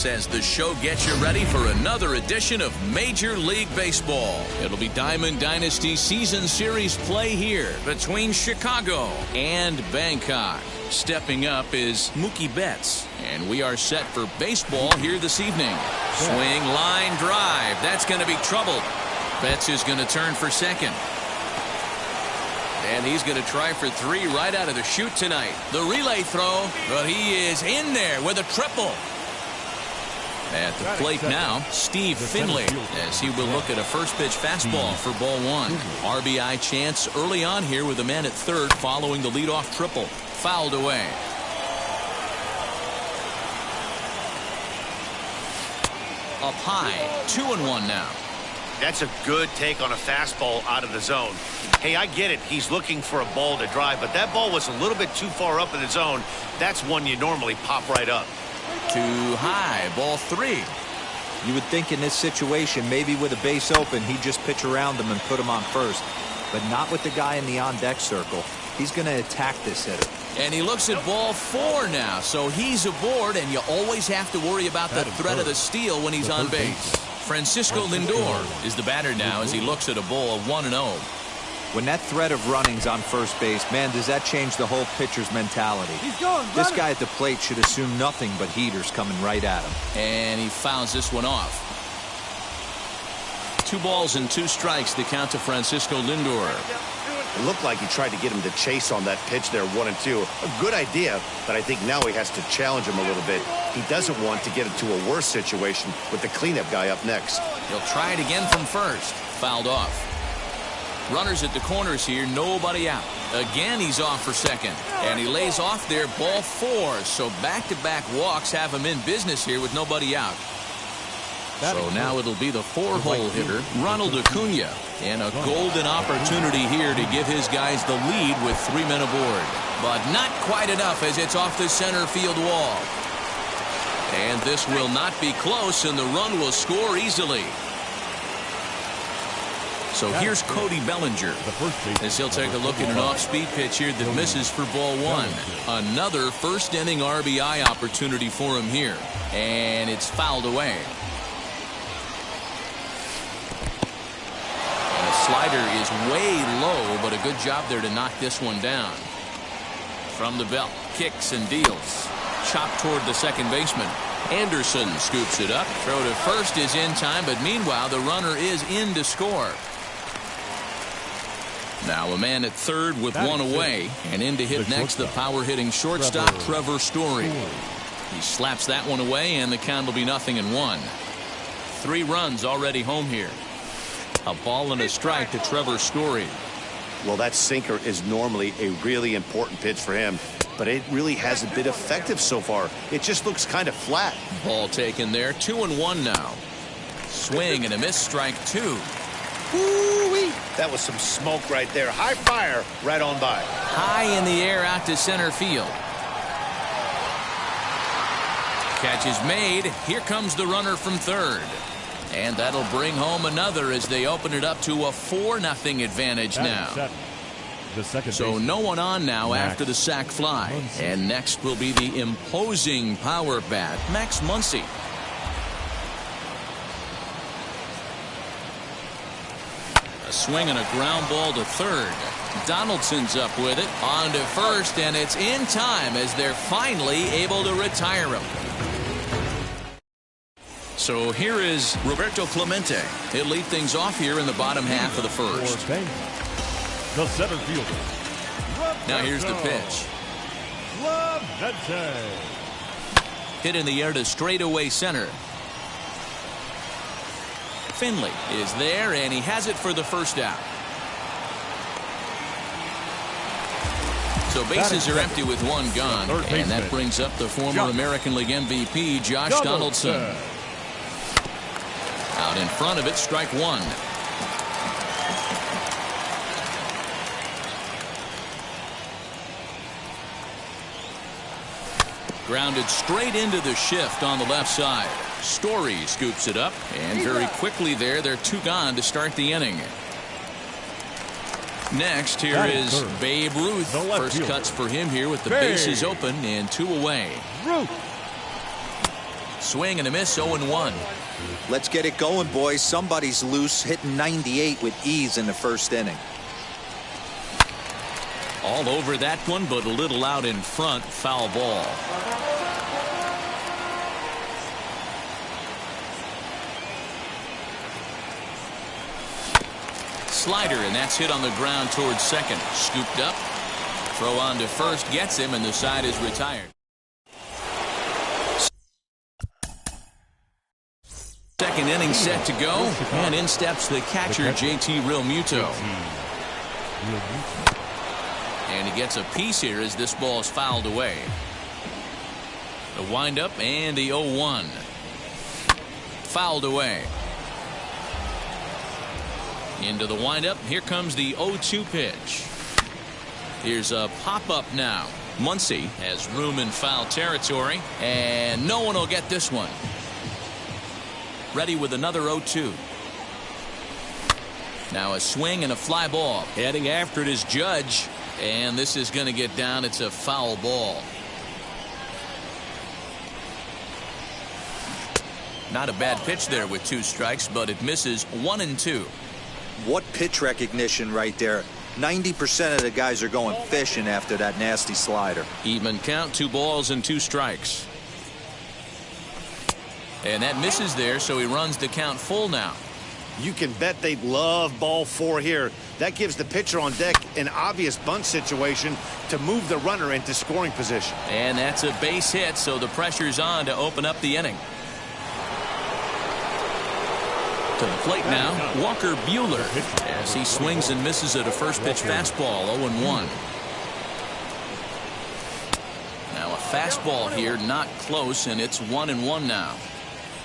As the show gets you ready for another edition of Major League Baseball. It'll be Diamond Dynasty Season Series play here between Chicago and Bangkok. Stepping up is Mookie Betts, and we are set for baseball here this evening. Swing, line, drive. That's going to be trouble. Betts is going to turn for second. And he's going to try for 3 right out of the chute tonight. The relay throw, but he is in there with a triple. At the plate now, Steve Finley, as he will look at a first pitch fastball for ball 1. RBI chance early on here with a man at third following the leadoff triple. Fouled away. Up high, 2-1 now. That's a good take on a fastball out of the zone. Hey, I get it. He's looking for a ball to drive, but that ball was a little bit too far up in the zone. That's one you normally pop right up. Too high, ball 3. You would think in this situation, maybe with a base open, he'd just pitch around him and put him on first. But not with the guy in the on-deck circle. He's going to attack this hitter. And he looks at ball 4 now, so he's aboard, and you always have to worry about the threat of the steal when he's on base. Francisco Lindor is the batter now as he looks at a ball of 1-0. When that threat of running's on first base, man, does that change the whole pitcher's mentality. This guy at the plate should assume nothing but heaters coming right at him. And he fouls this one off. 2 balls and 2 strikes, the count to Francisco Lindor. It looked like he tried to get him to chase on that pitch there, 1-2. A good idea, but I think now he has to challenge him a little bit. He doesn't want to get into a worse situation with the cleanup guy up next. He'll try it again from first. Fouled off. Runners at the corners here, nobody out. Again, he's off for second. And he lays off there, ball 4. So back-to-back walks have him in business here with nobody out. So now it'll be the 4-hole hitter, Ronald Acuna. And a golden opportunity here to give his guys the lead with 3 men aboard. But not quite enough as it's off the center field wall. And this will not be close, and the run will score easily. So here's Cody Bellinger as he'll take a look at an off-speed pitch here that misses for ball 1. Another first-inning RBI opportunity for him here. And it's fouled away. And the slider is way low, but a good job there to knock this one down. From the belt, kicks and deals. Chop toward the second baseman. Anderson scoops it up. Throw to first is in time, but meanwhile the runner is in to score. Now a man at third with 1 away, and in to hit next the power-hitting shortstop Trevor Story. He slaps that one away, and the count will be 0-1. 3 runs already home here. A ball and a strike to Trevor Story. Well, that sinker is normally a really important pitch for him, but it really hasn't been effective so far. It just looks kind of flat. Ball taken there, 2-1 now. Swing and a miss, strike 2. Woo-wee. That was some smoke right there. High fire right on by. High in the air out to center field. Catch is made. Here comes the runner from third. And that'll bring home another as they open it up to a 4-0 advantage now. So no one on now after the sac fly. And next will be the imposing power bat, Max Muncy. A swing and a ground ball to third. Donaldson's up with it. On to first, and it's in time as they're finally able to retire him. So here is Roberto Clemente. He'll lead things off here in the bottom half of the first. The center fielder. Now here's the pitch. Hit in the air to straightaway center. Finley is there, and he has it for the first out. So bases are empty with 1 gone, and that brings up the former American League MVP, Josh Donaldson. Out in front of it, strike 1. Grounded straight into the shift on the left side. Story scoops it up, and very quickly there, they're 2 gone to start the inning. Next, here is Babe Ruth. First cuts for him here with the bases open and 2 away. Swing and a miss, 0-1. Let's get it going, boys. Somebody's loose, hitting 98 with ease in the first inning. All over that one, but a little out in front. Foul ball. Slider, and that's hit on the ground towards second. Scooped up. Throw on to first, gets him, and the side is retired. Second inning set to go, and in steps the catcher, JT Realmuto. And he gets a piece here as this ball is fouled away. The windup and the 0-1. fouled away. Into the windup. Here comes the 0-2 pitch. Here's a pop-up now. Muncy has room in foul territory, and no one will get this one. Ready with another 0-2. Now a swing and a fly ball. Heading after it is Judge, and this is going to get down. It's a foul ball. Not a bad pitch there with 2 strikes, but it misses 1-2. What pitch recognition right there. 90% of the guys are going fishing after that nasty slider. Even count, 2 balls and 2 strikes. And that misses there, so he runs the count full now. You can bet they love ball 4 here. That gives the pitcher on deck an obvious bunt situation to move the runner into scoring position. And that's a base hit, so the pressure's on to open up the inning. To the plate now, Walker Buehler, as he swings and misses at a first pitch fastball, 0-1. Now a fastball here, not close, and it's 1-1 now.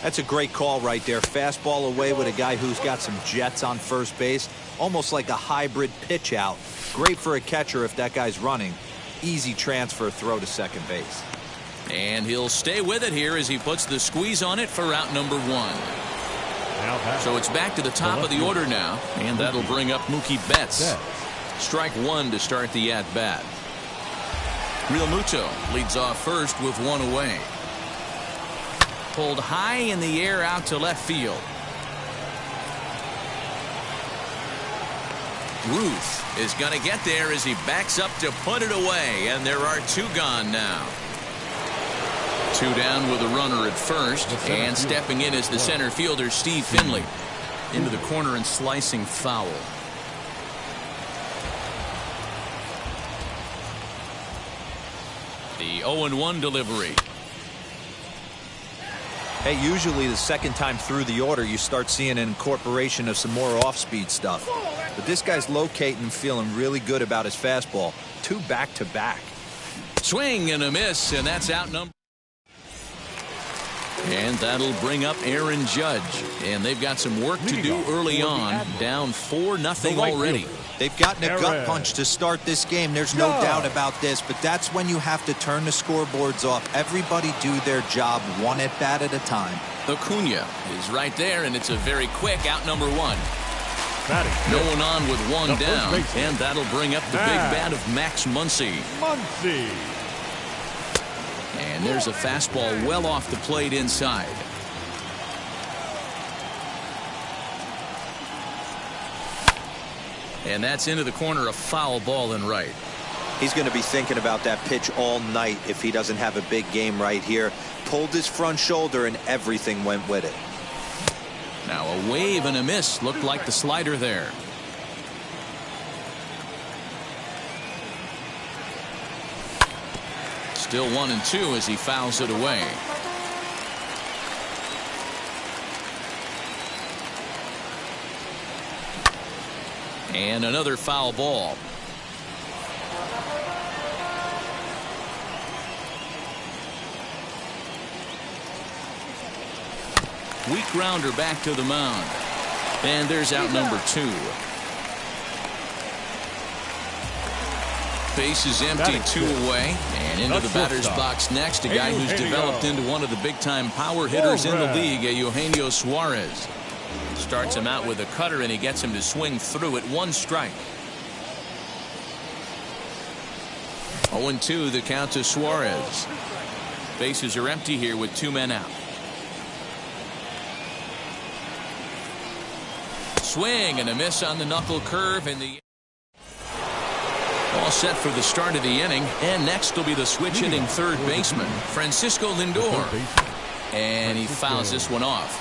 That's a great call right there. Fastball away with a guy who's got some jets on first base. Almost like a hybrid pitch out. Great for a catcher if that guy's running. Easy transfer throw to second base. And he'll stay with it here as he puts the squeeze on it for out number 1. So it's back to the top of the order now, and that'll bring up Mookie Betts. Strike 1 to start the at-bat. Real Muto leads off first with 1 away. Pulled high in the air out to left field. Ruth is going to get there as he backs up to put it away, and there are 2 gone now. 2 down with a runner at first, and stepping in is the center fielder Steve Finley. Into the corner and slicing foul. The 0-1 delivery. Hey, usually the second time through the order you start seeing an incorporation of some more off-speed stuff. But this guy's locating and feeling really good about his fastball. 2 back-to-back. Swing and a miss, and that's out number. And that'll bring up Aaron Judge. And they've got some work to do early on. Down 4-0 already. They've gotten a gut punch to start this game. There's no doubt about this. But that's when you have to turn the scoreboards off. Everybody do their job 1 at-bat at a time. Acuna is right there, and it's a very quick out number 1. No one on with 1 down. And that'll bring up the big bat of Max Muncy. And there's a fastball well off the plate inside. And that's into the corner, a foul ball and right. He's going to be thinking about that pitch all night if he doesn't have a big game right here. Pulled his front shoulder and everything went with it. Now a wave and a miss. Looked like the slider there. Still 1-2 as he fouls it away. And another foul ball. Weak grounder back to the mound. And there's out number 2. Base is empty, 2 away, and into the batter's box next, a guy who's developed into one of the big-time power hitters in the league, Eugenio Suarez. Starts him out with a cutter, and he gets him to swing through it. 1 strike. 0-2 the count to Suarez. Bases are empty here with 2 men out. Swing and a miss on the knuckle curve, and the all set for the start of the inning. And next will be the switch hitting third baseman, Francisco Lindor. And he fouls this one off.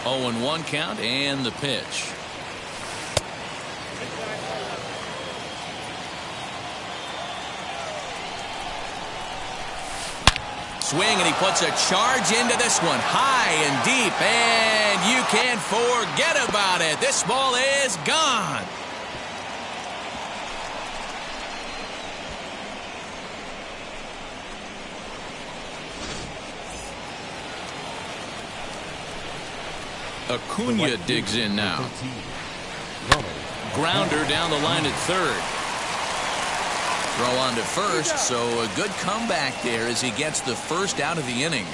0-1 count and the pitch. Swing, and he puts a charge into this one, high and deep, and you can't forget about it. This ball is gone. Acuna digs in now. Grounder down the line at third. Throw on to first, so a good comeback there as he gets the first out of the inning.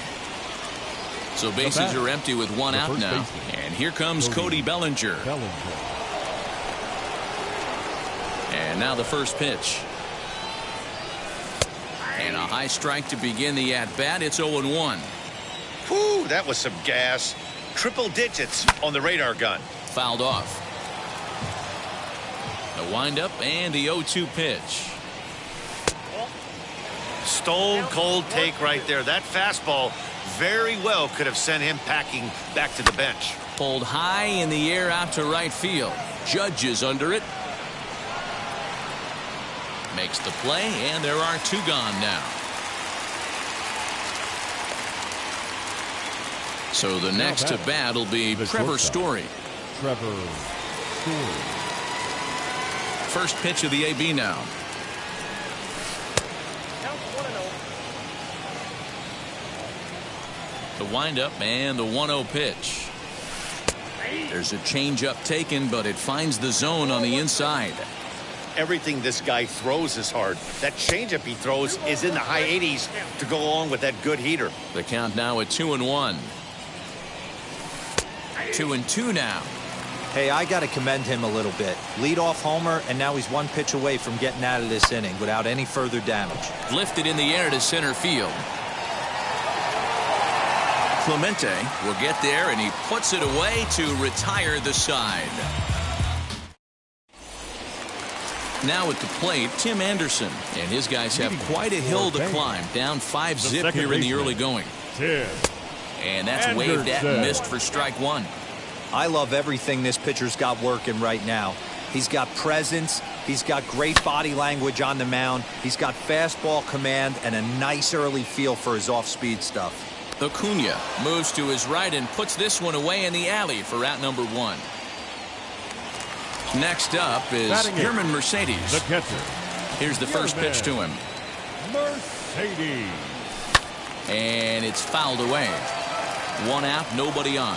So bases are empty with one out now. And here comes Cody Bellinger. And now the first pitch. And a high strike to begin the at-bat. It's 0-1. Whew, that was some gas. Triple digits on the radar gun. Fouled off. The windup and the 0-2 pitch. Stone cold take right there. That fastball very well could have sent him packing back to the bench. Pulled high in the air out to right field. Judge is under it. Makes the play, and there are two gone now. So the next to bat will be Trevor Story. First pitch of the AB now. The windup and the 1-0 pitch. There's a changeup taken, but it finds the zone on the inside. Everything this guy throws is hard. That changeup he throws is in the high 80s to go along with that good heater. The count now at 2-1. 2-2 now. Hey, I got to commend him a little bit. Leadoff homer, and now he's one pitch away from getting out of this inning without any further damage. Lifted in the air to center field. Clemente will get there, and he puts it away to retire the side. Now at the plate, Tim Anderson, and his guys have quite a hill to climb. Down 5-zip here in the early going. And that's waved at and missed for strike one. I love everything this pitcher's got working right now. He's got presence. He's got great body language on the mound. He's got fastball command and a nice early feel for his off-speed stuff. Acuna moves to his right and puts this one away in the alley for out number one. Next up is German Mercedes. The catcher. Here's the first pitch to him. Mercedes. And it's fouled away. One out, nobody on.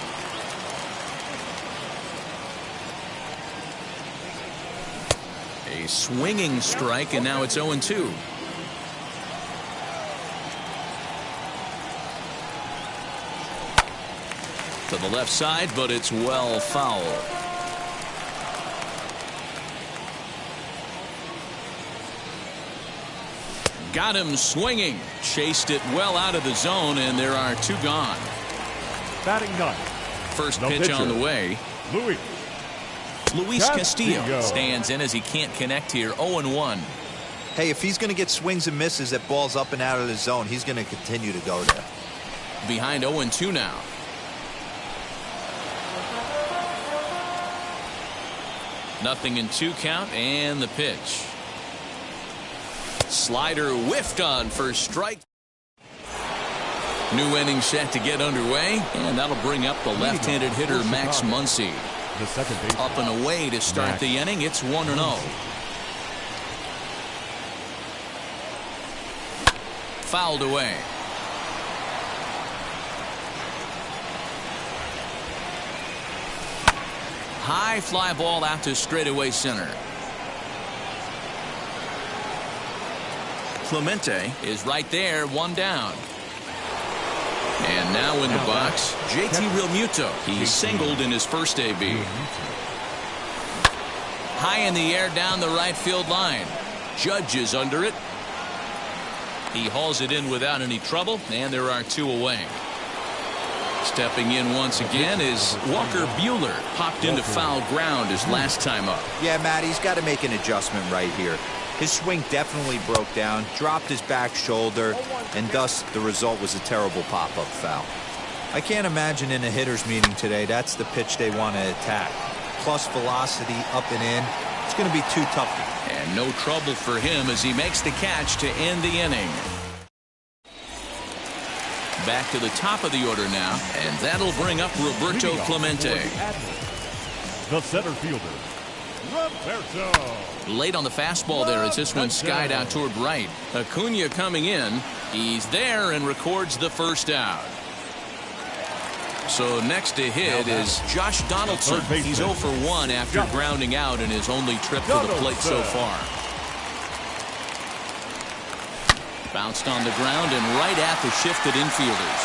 A swinging strike, and now it's 0-2. To the left side, but it's well foul. Got him swinging. Chased it well out of the zone, and there are two gone. Batting ninth. First pitch on the way. Luis Castillo stands in as he can't connect here. 0-1. Hey, if he's going to get swings and misses at balls up and out of the zone, he's going to continue to go there. Behind 0-2 now. Nothing in 2 count, and the pitch. Slider whiffed on for strike. New inning set to get underway, and that'll bring up the left-handed hitter Max Muncy. The second base. Up and away to start the inning. It's 1-0. Fouled away. High fly ball out to straightaway center. Clemente is right there, one down. And now in the box, JT Realmuto. He singled in his first AB. High in the air down the right field line. Judge is under it. He hauls it in without any trouble, and there are two away. Stepping in once again is Walker Buehler. Popped into foul ground his last time up. Yeah, Matt, he's got to make an adjustment right here. His swing definitely broke down, dropped his back shoulder, and thus the result was a terrible pop-up foul. I can't imagine in a hitter's meeting today that's the pitch they want to attack. Plus velocity up and in. It's going to be too tough. And no trouble for him as he makes the catch to end the inning. Back to the top of the order now, and that'll bring up Roberto Clemente. The center fielder, Roberto. Late on the fastball there as this one skied out toward right. Acuna coming in. He's there and records the first out. So next to hit is Josh Donaldson. He's 0 for 1 after grounding out in his only trip to the plate so far. Bounced on the ground and right at the shifted infielders.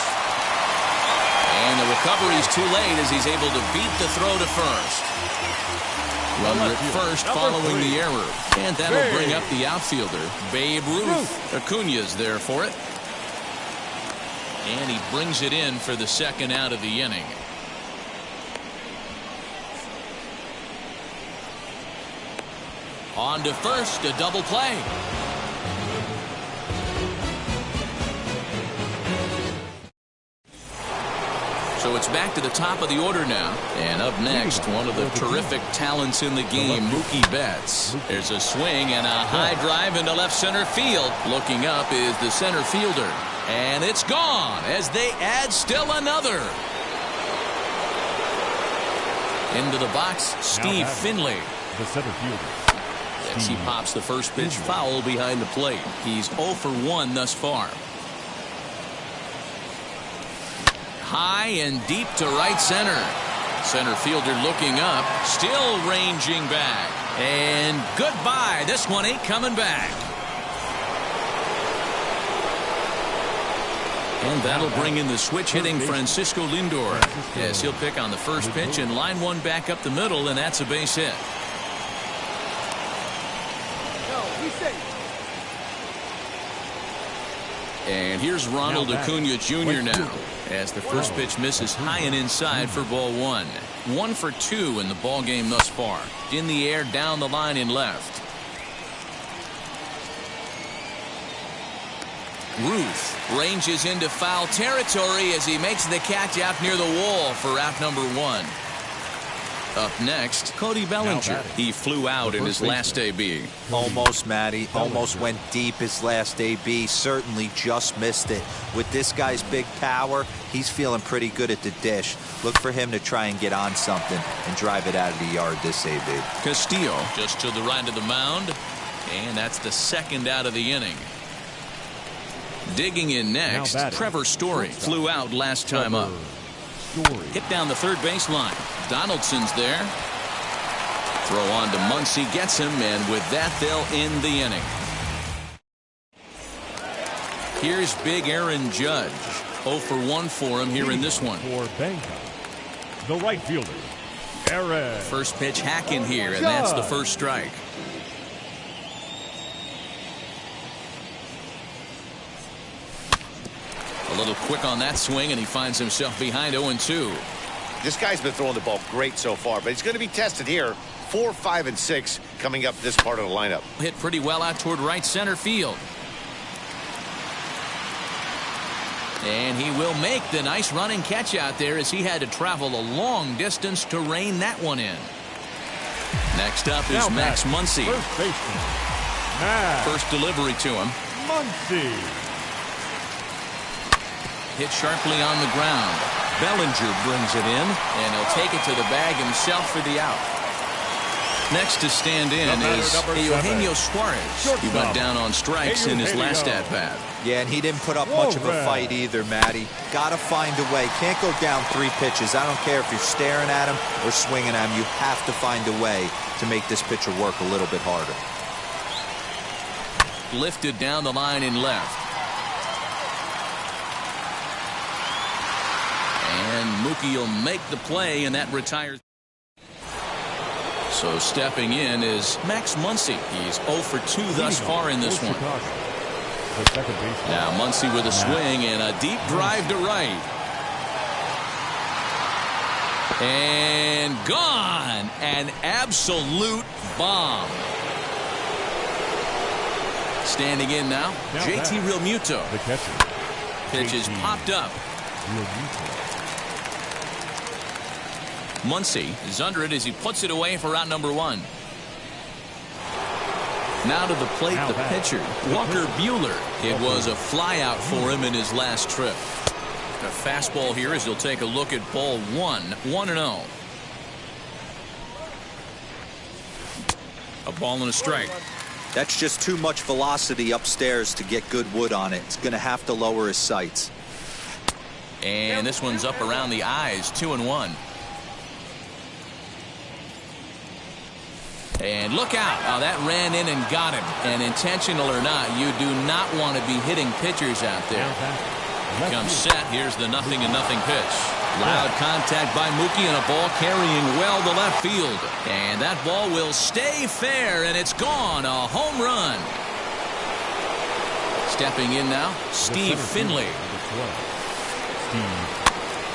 And the recovery's too late as he's able to beat the throw to first. Runner at first following the error. And that'll bring up the outfielder, Babe Ruth. Acuna's there for it. And he brings it in for the second out of the inning. On to first, a double play. So it's back to the top of the order now. And up next, one of the terrific talents in the game, Mookie Betts. There's a swing and a high drive into left center field. Looking up is the center fielder. And it's gone as they add still another. Into the box, Steve Finley. The center fielder. As he pops the first pitch foul behind the plate. He's 0 for 1 thus far. High and deep to right center. Center fielder looking up, still ranging back. And goodbye. This one ain't coming back. And that'll bring in the switch hitting Francisco Lindor. Yes, he'll pick on the first pitch and line one back up the middle, and that's a base hit. And here's Ronald Acuna Jr. now, as the first pitch misses high and inside for ball one. 1 for 2 in the ball game thus far. In the air, down the line in left. Ruth ranges into foul territory as he makes the catch out near the wall for out number 1. Up next, Cody Bellinger. He flew out in his last AB. Almost, Matty. Almost went deep his last AB. Certainly just missed it. With this guy's big power, he's feeling pretty good at the dish. Look for him to try and get on something and drive it out of the yard this AB. Castillo just to the right of the mound. And that's the second out of the inning. Digging in next, Trevor Story. Flew out last time up. Hit down the third baseline. Donaldson's there. Throw on to Muncy, gets him, and with that they'll end the inning. Here's big Aaron Judge. 0 for 1 for him here in this one. For Bangkok, the right fielder, Aaron. First pitch hacking here, and that's the first strike. A little quick on that swing, and he finds himself behind 0-2. This guy's been throwing the ball great so far, but he's going to be tested here. 4, 5, and 6 coming up this part of the lineup. Hit pretty well out toward right center field. And he will make the nice running catch out there as he had to travel a long distance to rein that one in. Next up is Max Muncy. First baseman. First delivery to him. Muncy. Hit sharply on the ground. Bellinger brings it in, and he'll take it to the bag himself for the out. Next to stand in is Eugenio Suarez. He went down on strikes in his last at-bat. Yeah, and he didn't put up much of a fight either, Matty. Got to find a way. Can't go down 3 pitches. I don't care if you're staring at him or swinging at him. You have to find a way to make this pitcher work a little bit harder. Lifted down the line in left. And Mookie will make the play, and that retires. So stepping in is Max Muncy. He's 0 for 2 thus far in this one. Now Muncy with a swing and a deep drive to right. And gone. An absolute bomb. Standing in now, JT Realmuto. The catcher. Pitch is popped up. Muncy is under it as he puts it away for out number 1. Now to the plate, the pitcher, Walker Buehler. It was a flyout for him in his last trip. A fastball here as he'll take a look at ball 1. 1-0. A ball and a strike. That's just too much velocity upstairs to get good wood on it. It's going to have to lower his sights. And this one's up around the eyes, 2-1. And look out. Oh, that ran in and got him. And intentional or not, you do not want to be hitting pitchers out there. He comes set. Here's the 0-0 pitch. Loud contact by Mookie and a ball carrying well to left field. And that ball will stay fair, and it's gone. A home run. Stepping in now, Steve Finley.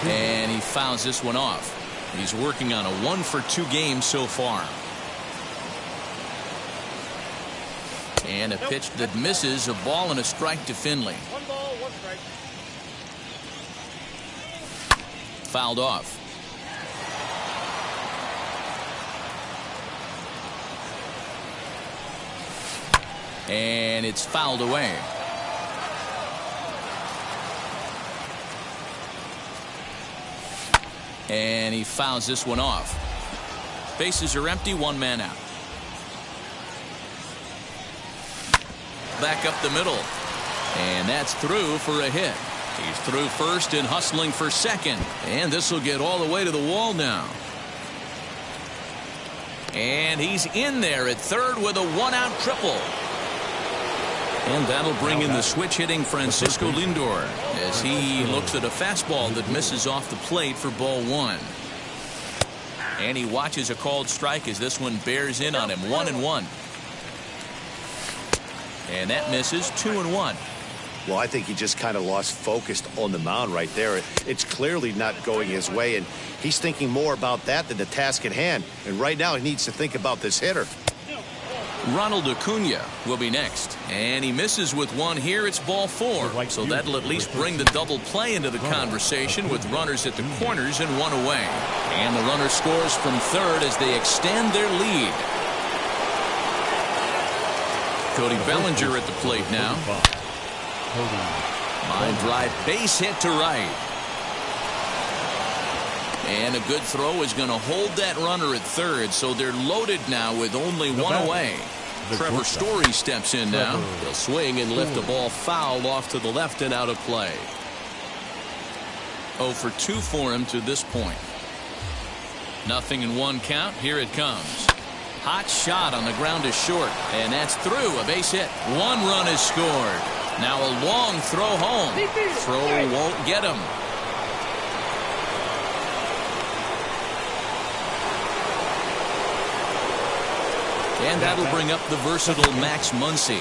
And he fouls this one off. He's working on a 1-for-2 game so far. And a pitch that misses, a ball and a strike to Finley. 1 ball, 1 strike. Fouled off. And it's fouled away. And he fouls this one off. Bases are empty, 1 man out. Back up the middle. And that's through for a hit. He's through first and hustling for second. And this will get all the way to the wall now. And he's in there at third with a 1-out triple. And that'll bring in the switch hitting Francisco Lindor as he looks at a fastball that misses off the plate for ball 1. And he watches a called strike as this one bears in on him. 1-1. And that misses. 2-1. Well, I think he just kind of lost focus on the mound right there. It's clearly not going his way, and he's thinking more about that than the task at hand. And right now he needs to think about this hitter. Ronald Acuna will be next, and he misses with one here. It's ball 4, so that'll at least bring the double play into the conversation with runners at the corners and 1 away. And the runner scores from third as they extend their lead. Cody Bellinger at the plate now. Line drive, base hit to right. And a good throw is going to hold that runner at third, so they're loaded now with only 1 away. Trevor Story steps in now. He'll swing and lift the ball foul off to the left and out of play. 0 for 2 for him to this point. 0-1 count. Here it comes. Hot shot on the ground is short, and that's through. A base hit. 1 run is scored. Now a long throw home. Throw won't get him. And that'll bring up the versatile Max Muncy.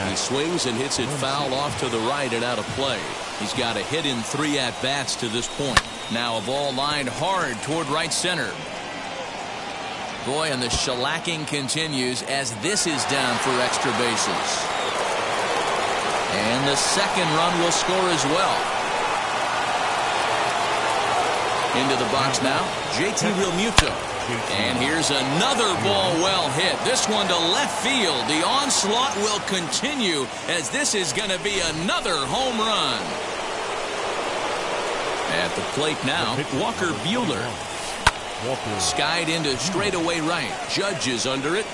He swings and hits it foul off to the right and out of play. He's got a hit in 3 at-bats to this point. Now a ball lined hard toward right center. Boy, and the shellacking continues as this is down for extra bases. And the second run will score as well. Into the box now, JT Realmuto. And here's another ball well hit. This one to left field. The onslaught will continue as this is going to be another home run. At the plate now, Walker Buehler. Skied into straightaway right. Judge is under it.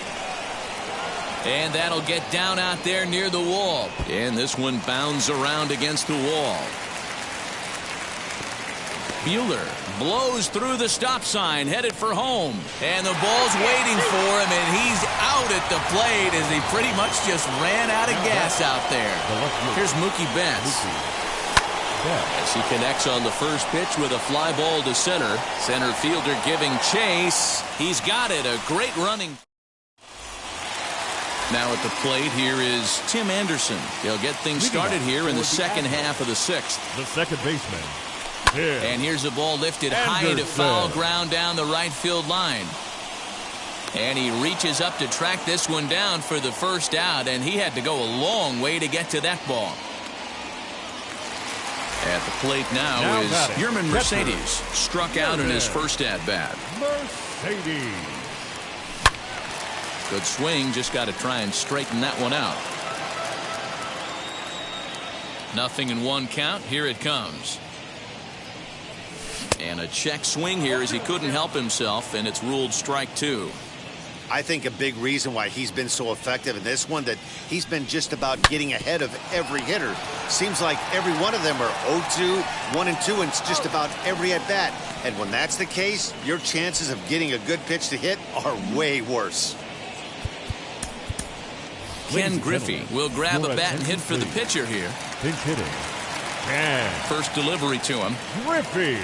And that'll get down out there near the wall. And this one bounds around against the wall. Buehler blows through the stop sign, headed for home. And the ball's waiting for him, and he's out at the plate as he pretty much just ran out of gas out there. Here's Mookie Betts. As he connects on the first pitch with a fly ball to center. Center fielder giving chase. He's got it. A great running. Now at the plate, here is Tim Anderson. He'll get things started here in the second half of the 6th. The second baseman. And here's the ball lifted high to foul ground down the right field line. And he reaches up to track this one down for the first out, and he had to go a long way to get to that ball. At the plate now is Yerman Mercedes. Struck out in his first at-bat. Mercedes. Good swing, just got to try and straighten that one out. 0-1 count. Here it comes. And a check swing here as he couldn't help himself, and it's ruled strike 2. I think a big reason why he's been so effective in this one, that he's been just about getting ahead of every hitter. Seems like every one of them are 0-2, 1-2, and it's just about every at-bat. And when that's the case, your chances of getting a good pitch to hit are way worse. Ken Griffey will grab a bat and hit for the pitcher here. Pinch hitting. And first delivery to him. Griffey.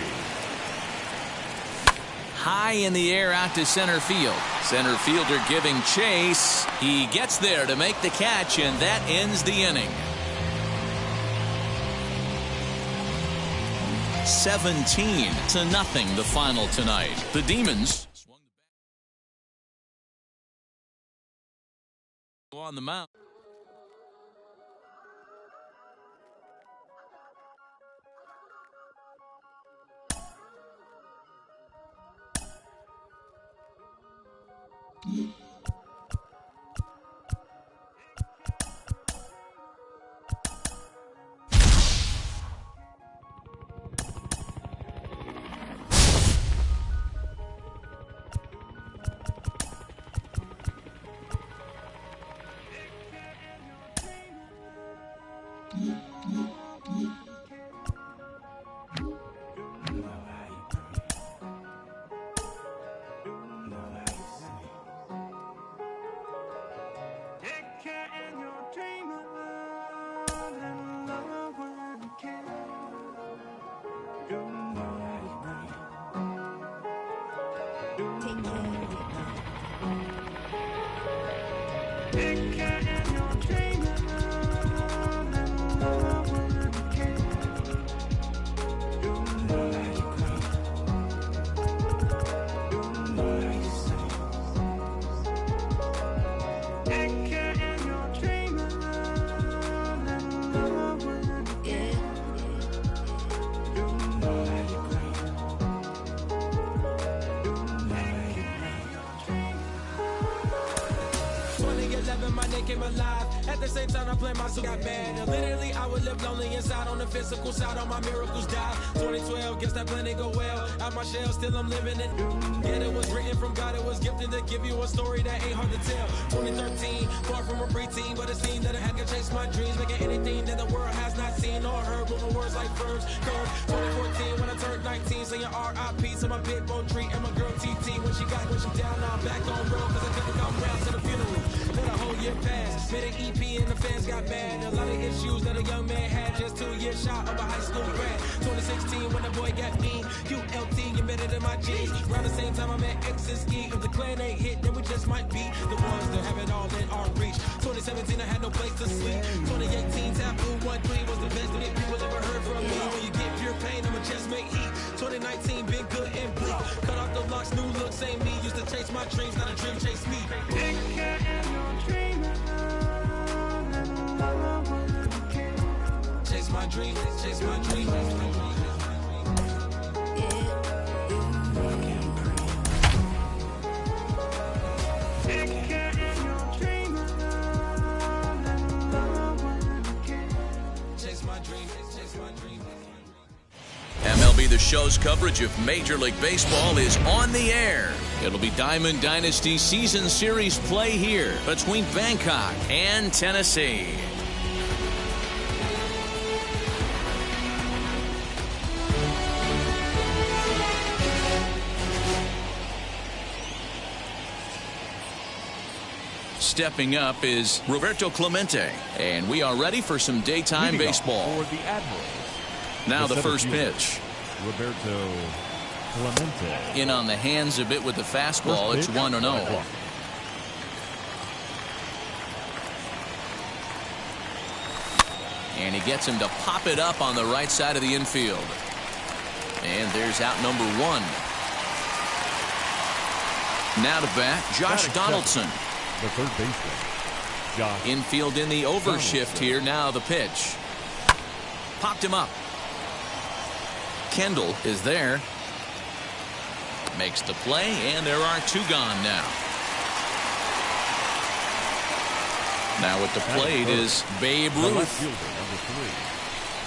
High in the air out to center field. Center fielder giving chase. He gets there to make the catch, and that ends the inning. 17-0 the final tonight. The Demons on the mound. Came alive. At the same time I play my got bad. And literally I would live lonely inside. On the physical side, all my miracles die. 2012, guess that plan didn't go well. Out my shell, still I'm living it. Yeah, it was written from God, it was gifted to give you a story that ain't hard to tell. 2013, far from a preteen, but it seemed that I had to chase my dreams, making anything that the world has not seen or heard. Moving words like verbs, curves. 2014, when I turned 19, saying R.I.P. to my big boy tree and my girl TT. When she down, now I'm back on road, cause I couldn't come round to the funeral. Let a whole year pass, made an EP and the fans got mad. A lot of issues that a young man had, just 2 years shy of a high school grad. 2016 when the boy got me, ULT embedded in my G's. Around the same time I met X and Ski. If the clan ain't hit, then we just might be the ones that have it all in our reach. 2017 I had no place to sleep. 2018 Taboo 1-3 was the best that people ever heard from me. When you get pure pain, I'ma just make heat. 2019 been good and bleak. Cut off the locks, new look, same me. Used to chase my dreams, not a dream chase me. Chase my dream, chase my dream. MLB The Show's coverage of Major League Baseball is on the air. It'll be Diamond Dynasty Season Series play here between Bangkok and Tennessee. Stepping up is Roberto Clemente, and we are ready for some daytime baseball. For the Admirals. Now the first pitch. Roberto Clemente. In on the hands a bit with the fastball. It's 1-0. And he gets him to pop it up on the right side of the infield. And there's out number 1. Now to bat, Josh Donaldson. The third baseman, Josh. Infield in the overshift here. Now the pitch. Popped him up. Kendall is there. Makes the play, and there are 2 gone now. Now at the plate is Babe The Ruth. left fielder, number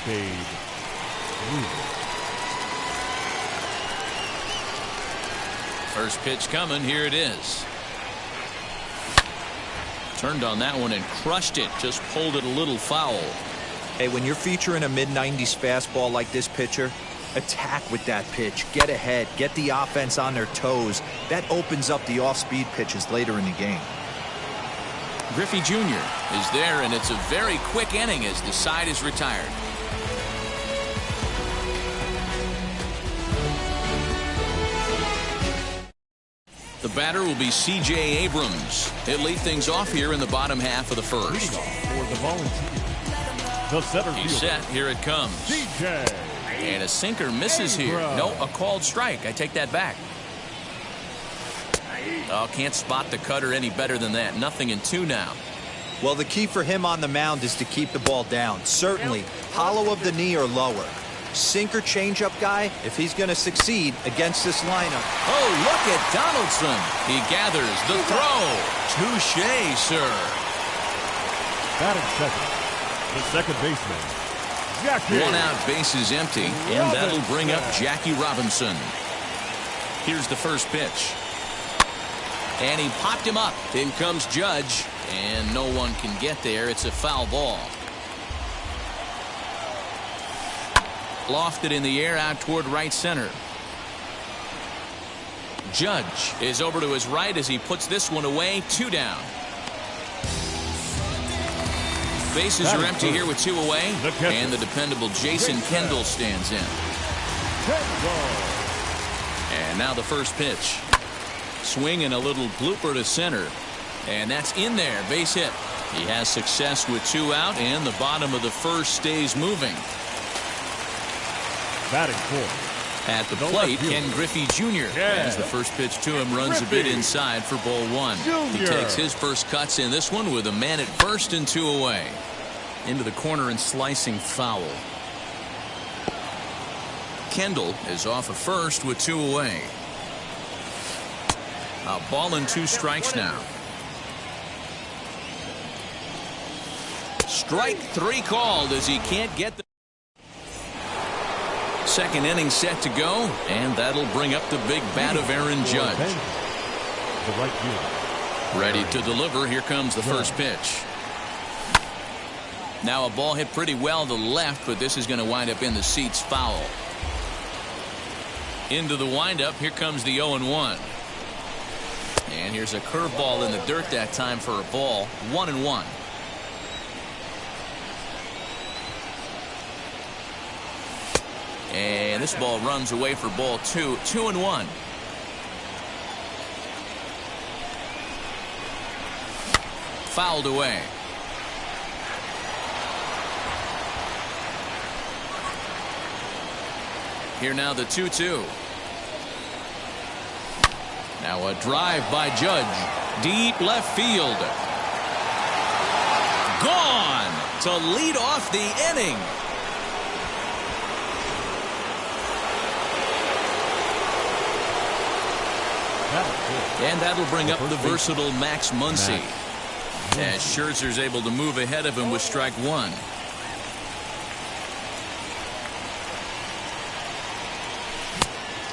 3, Babe Ruth. First pitch coming. Here it is. Turned on that one and crushed it. Just pulled it a little foul. Hey, when you're featuring a mid-90s fastball like this pitcher, attack with that pitch. Get ahead. Get the offense on their toes. That opens up the off-speed pitches later in the game. Griffey Jr. is there, and it's a very quick inning as the side is retired. The batter will be C.J. Abrams. He'll lead things off here in the bottom half of the first. For the Volunteers, the center He's fielder, set. Here it comes. DJ. And a sinker misses here. No, a called strike. I take that back. Oh, can't spot the cutter any better than that. 0-2 now. Well, the key for him on the mound is to keep the ball down. Certainly, hollow of the knee or lower. Sinker changeup guy, if he's going to succeed against this lineup. Oh, look at Donaldson. He gathers the throw. Touché, sir. Batting second, the second baseman, Jackie. One out, base is empty, and that'll bring up Jackie Robinson. Here's the first pitch. And he popped him up. In comes Judge, and no one can get there. It's a foul ball. Lofted in the air out toward right center. Judge is over to his right as he puts this one away. 2 down. Bases are empty here with 2 away, and the dependable Jason Kendall stands in. And now the first pitch. Swing and a little blooper to center, and that's in there. Base hit. He has success with 2 out, and the bottom of the first stays moving. Batting fourth, at the plate, Ken Griffey Jr. As the first pitch to him runs a bit inside for ball 1. He takes his first cuts in this one with a man at first and 2 away. Into the corner and slicing foul. Kendall is off of first with 2 away. A ball and 2 strikes now. Strike 3 called as he can't get the second inning set to go, and that'll bring up the big bat of Aaron Judge. the right field. Ready to deliver. Here comes the first pitch. Now a ball hit pretty well to left, but this is going to wind up in the seats foul. Into the windup. Here comes the 0-1. And here's a curveball in the dirt that time for a ball. 1-1. And this ball runs away for ball 2. 2-1. Fouled away. Here now the 2-2. Now a drive by Judge. Deep left field. Gone to lead off the inning. And that'll bring up the versatile Max Muncy. As Scherzer's able to move ahead of him with strike one.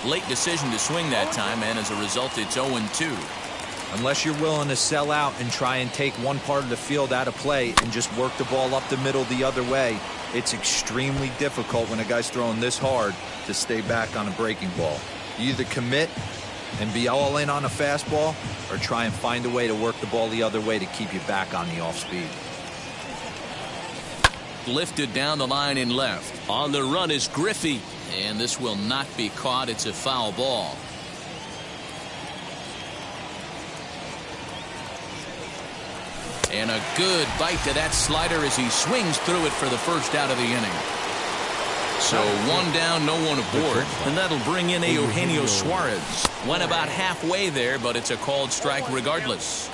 Late decision to swing that time, and as a result, it's 0-2. Unless you're willing to sell out and try and take one part of the field out of play and just work the ball up the middle the other way, it's extremely difficult when a guy's throwing this hard to stay back on a breaking ball. You either commit and be all in on a fastball or try and find a way to work the ball the other way to keep you back on the off speed. Lifted down the line in left. On the run is Griffey, and this will not be caught. It's a foul ball. And a good bite to that slider as he swings through it for the first out of the inning. So one down, no one aboard, and that'll bring in Eugenio Suarez. Went about halfway there, but it's a called strike regardless.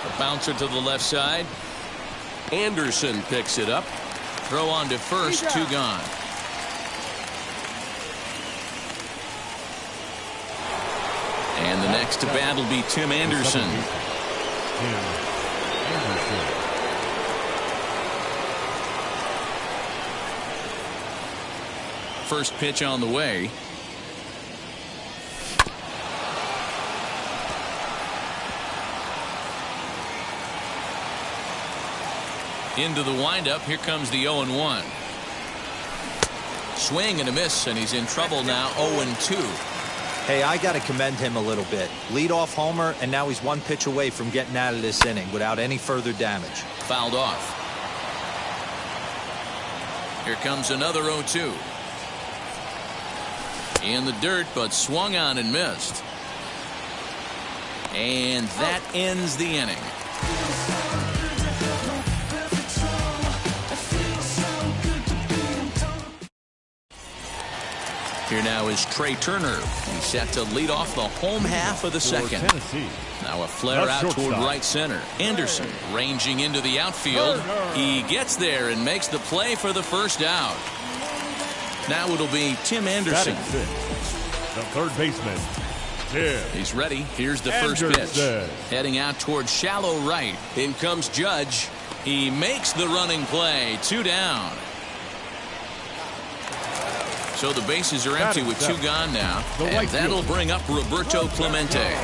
A bouncer to the left side. Anderson picks it up. Throw on to first, 2 gone. And the next to bat will be Tim Anderson. First pitch on the way. Into the windup. Here comes the 0-1. Swing and a miss, and he's in trouble now. 0-2. Hey, I got to commend him a little bit. Lead-off homer, and now he's one pitch away from getting out of this inning without any further damage. Fouled off. Here comes another 0-2. In the dirt, but swung on and missed. And that ends the inning. Here now is Trey Turner. He's set to lead off the home half of the second. Now a flare out toward right center. Anderson ranging into the outfield. He gets there and makes the play for the first out. Now it'll be Tim Anderson. The third baseman, Tim. He's ready. Here's the first pitch. Heading out towards shallow right. In comes Judge. He makes the running play. 2 down. So the bases are empty with 2 gone now. And that'll bring up Roberto Clemente.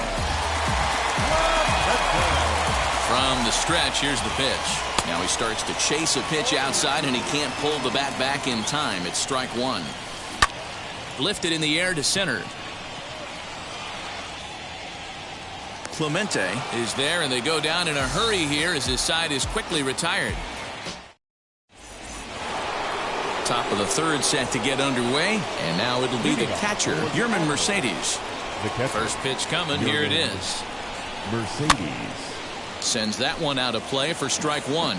From the stretch, here's the pitch. Now he starts to chase a pitch outside, and he can't pull the bat back in time. It's strike 1. Lifted in the air to center. Clemente is there, and they go down in a hurry here as his side is quickly retired. Top of the third set to get underway, and now it'll be the catcher, Yerman Mercedes. First pitch coming. Here it is. Mercedes sends that one out of play for strike 1.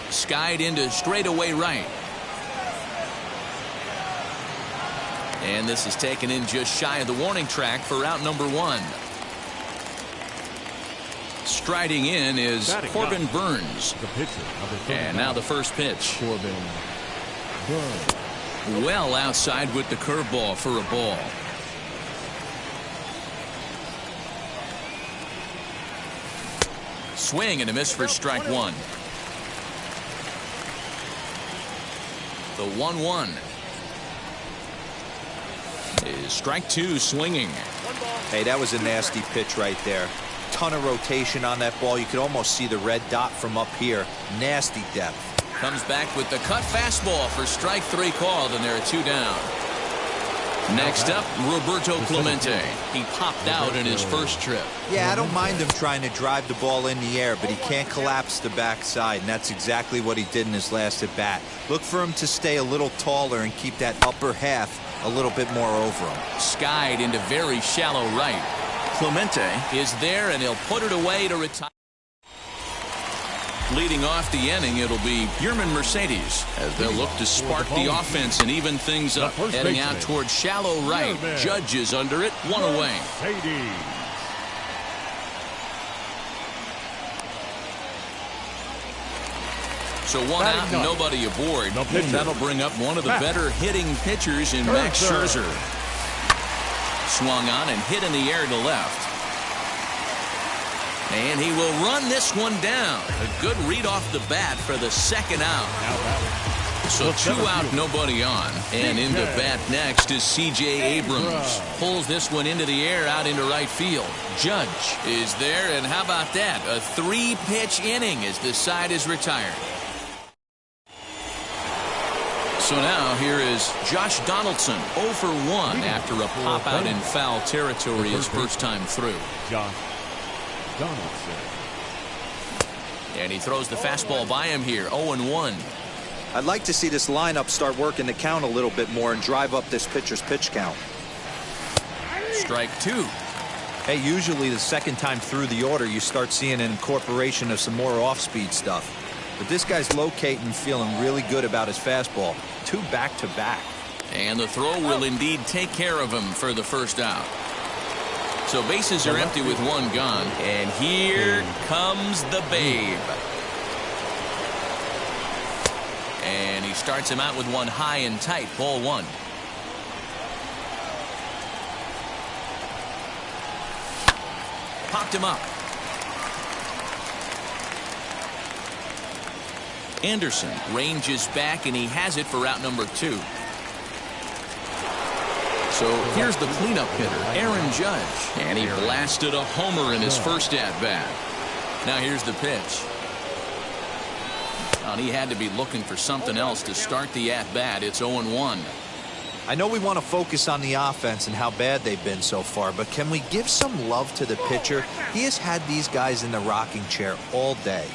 Skied into straightaway right. And this is taken in just shy of the warning track for out number 1. Striding in is Corbin Burns. And now the first pitch. Corbin Burns. Well outside with the curveball for a ball. Swing and a miss for strike 1. The 1-1 is strike 2 swinging. Hey, that was a nasty pitch right there. Ton of rotation on that ball. You could almost see the red dot from up here. Nasty depth. Comes back with the cut fastball for strike 3 called, and there are 2 down. Next up, Roberto Clemente. He popped out in his first trip. Yeah, I don't mind him trying to drive the ball in the air, but he can't collapse the backside, and that's exactly what he did in his last at bat. Look for him to stay a little taller and keep that upper half a little bit more over him. Skied into very shallow right. Clemente is there, and he'll put it away to retire. Leading off the inning, it'll be Yerman Mercedes as they'll look to spark the offense and even things up. Heading out towards shallow right. Judge is under it. 1 away. So 1 out and nobody aboard. That'll bring up one of the better hitting pitchers in Max Scherzer. Swung on and hit in the air to left. And he will run this one down. A good read off the bat for the second out. So 2 out, nobody on. And into bat next is C.J. Abrams. Pulls this one into the air out into right field. Judge is there, and how about that? A 3-pitch inning as this side is retired. So now here is Josh Donaldson, 0 for 1 after a pop out in foul territory his first time through. Josh Donaldson. And he throws the fastball by him here. 0-1. I'd like to see this lineup start working the count a little bit more and drive up this pitcher's pitch count. Strike 2. Hey, usually the second time through the order you start seeing an incorporation of some more off-speed stuff. But this guy's locating, feeling really good about his fastball. 2 back-to-back. And the throw will indeed take care of him for the first out. So bases are empty with 1 gone. And here comes the Babe. And he starts him out with 1 high and tight. Ball 1. Popped him up. Anderson ranges back, and he has it for out number 2. So here's the cleanup hitter, Aaron Judge. And he blasted a homer in his first at-bat. Now here's the pitch. And he had to be looking for something else to start the at-bat. It's 0-1. I know we want to focus on the offense and how bad they've been so far, but can we give some love to the pitcher? He has had these guys in the rocking chair all day.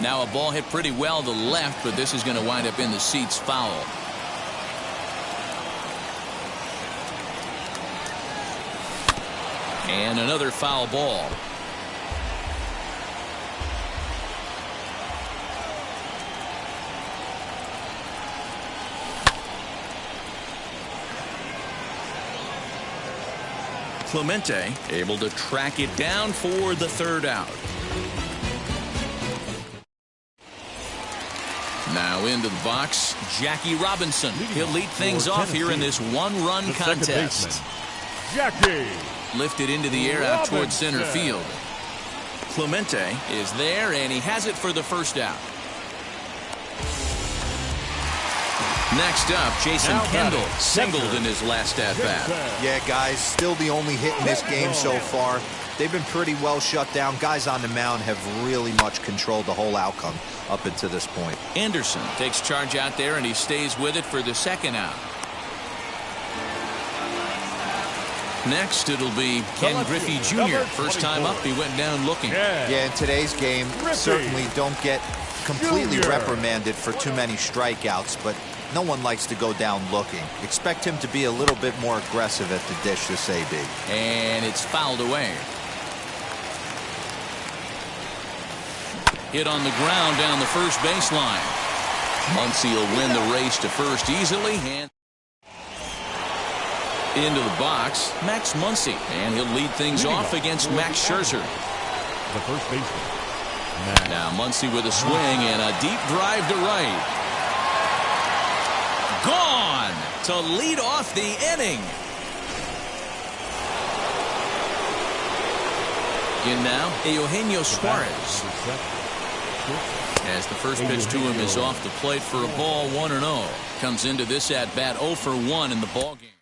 Now a ball hit pretty well to left, but this is going to wind up in the seats foul. And another foul ball. Clemente able to track it down for the third out. Now into the box, Jackie Robinson. He'll lead things off here in this one-run contest. Jackie. Lifted into the air out towards center field. Clemente is there, and he has it for the first out. Next up, Jason Kendall singled in his last at-bat. Yeah, guys, still the only hit in this game so far. They've been pretty well shut down. Guys on the mound have really much controlled the whole outcome up until this point. Anderson takes charge out there, and he stays with it for the second out. Next, it'll be Ken Griffey Jr. First time up, he went down looking. Yeah, in today's game, certainly don't get completely reprimanded for too many strikeouts, but no one likes to go down looking. Expect him to be a little bit more aggressive at the dish this AB. And it's fouled away. Hit on the ground down the first baseline. Muncy will win the race to first easily. And into the box, Max Muncy. And he'll lead things off against Max Scherzer. The first baseman. Now Muncy with a swing and a deep drive to right. Gone to lead off the inning. In now, Eugenio Suarez. As the first pitch to him is off the plate for a ball, 1-0. Comes into this at-bat 0 for 1 in the ballgame.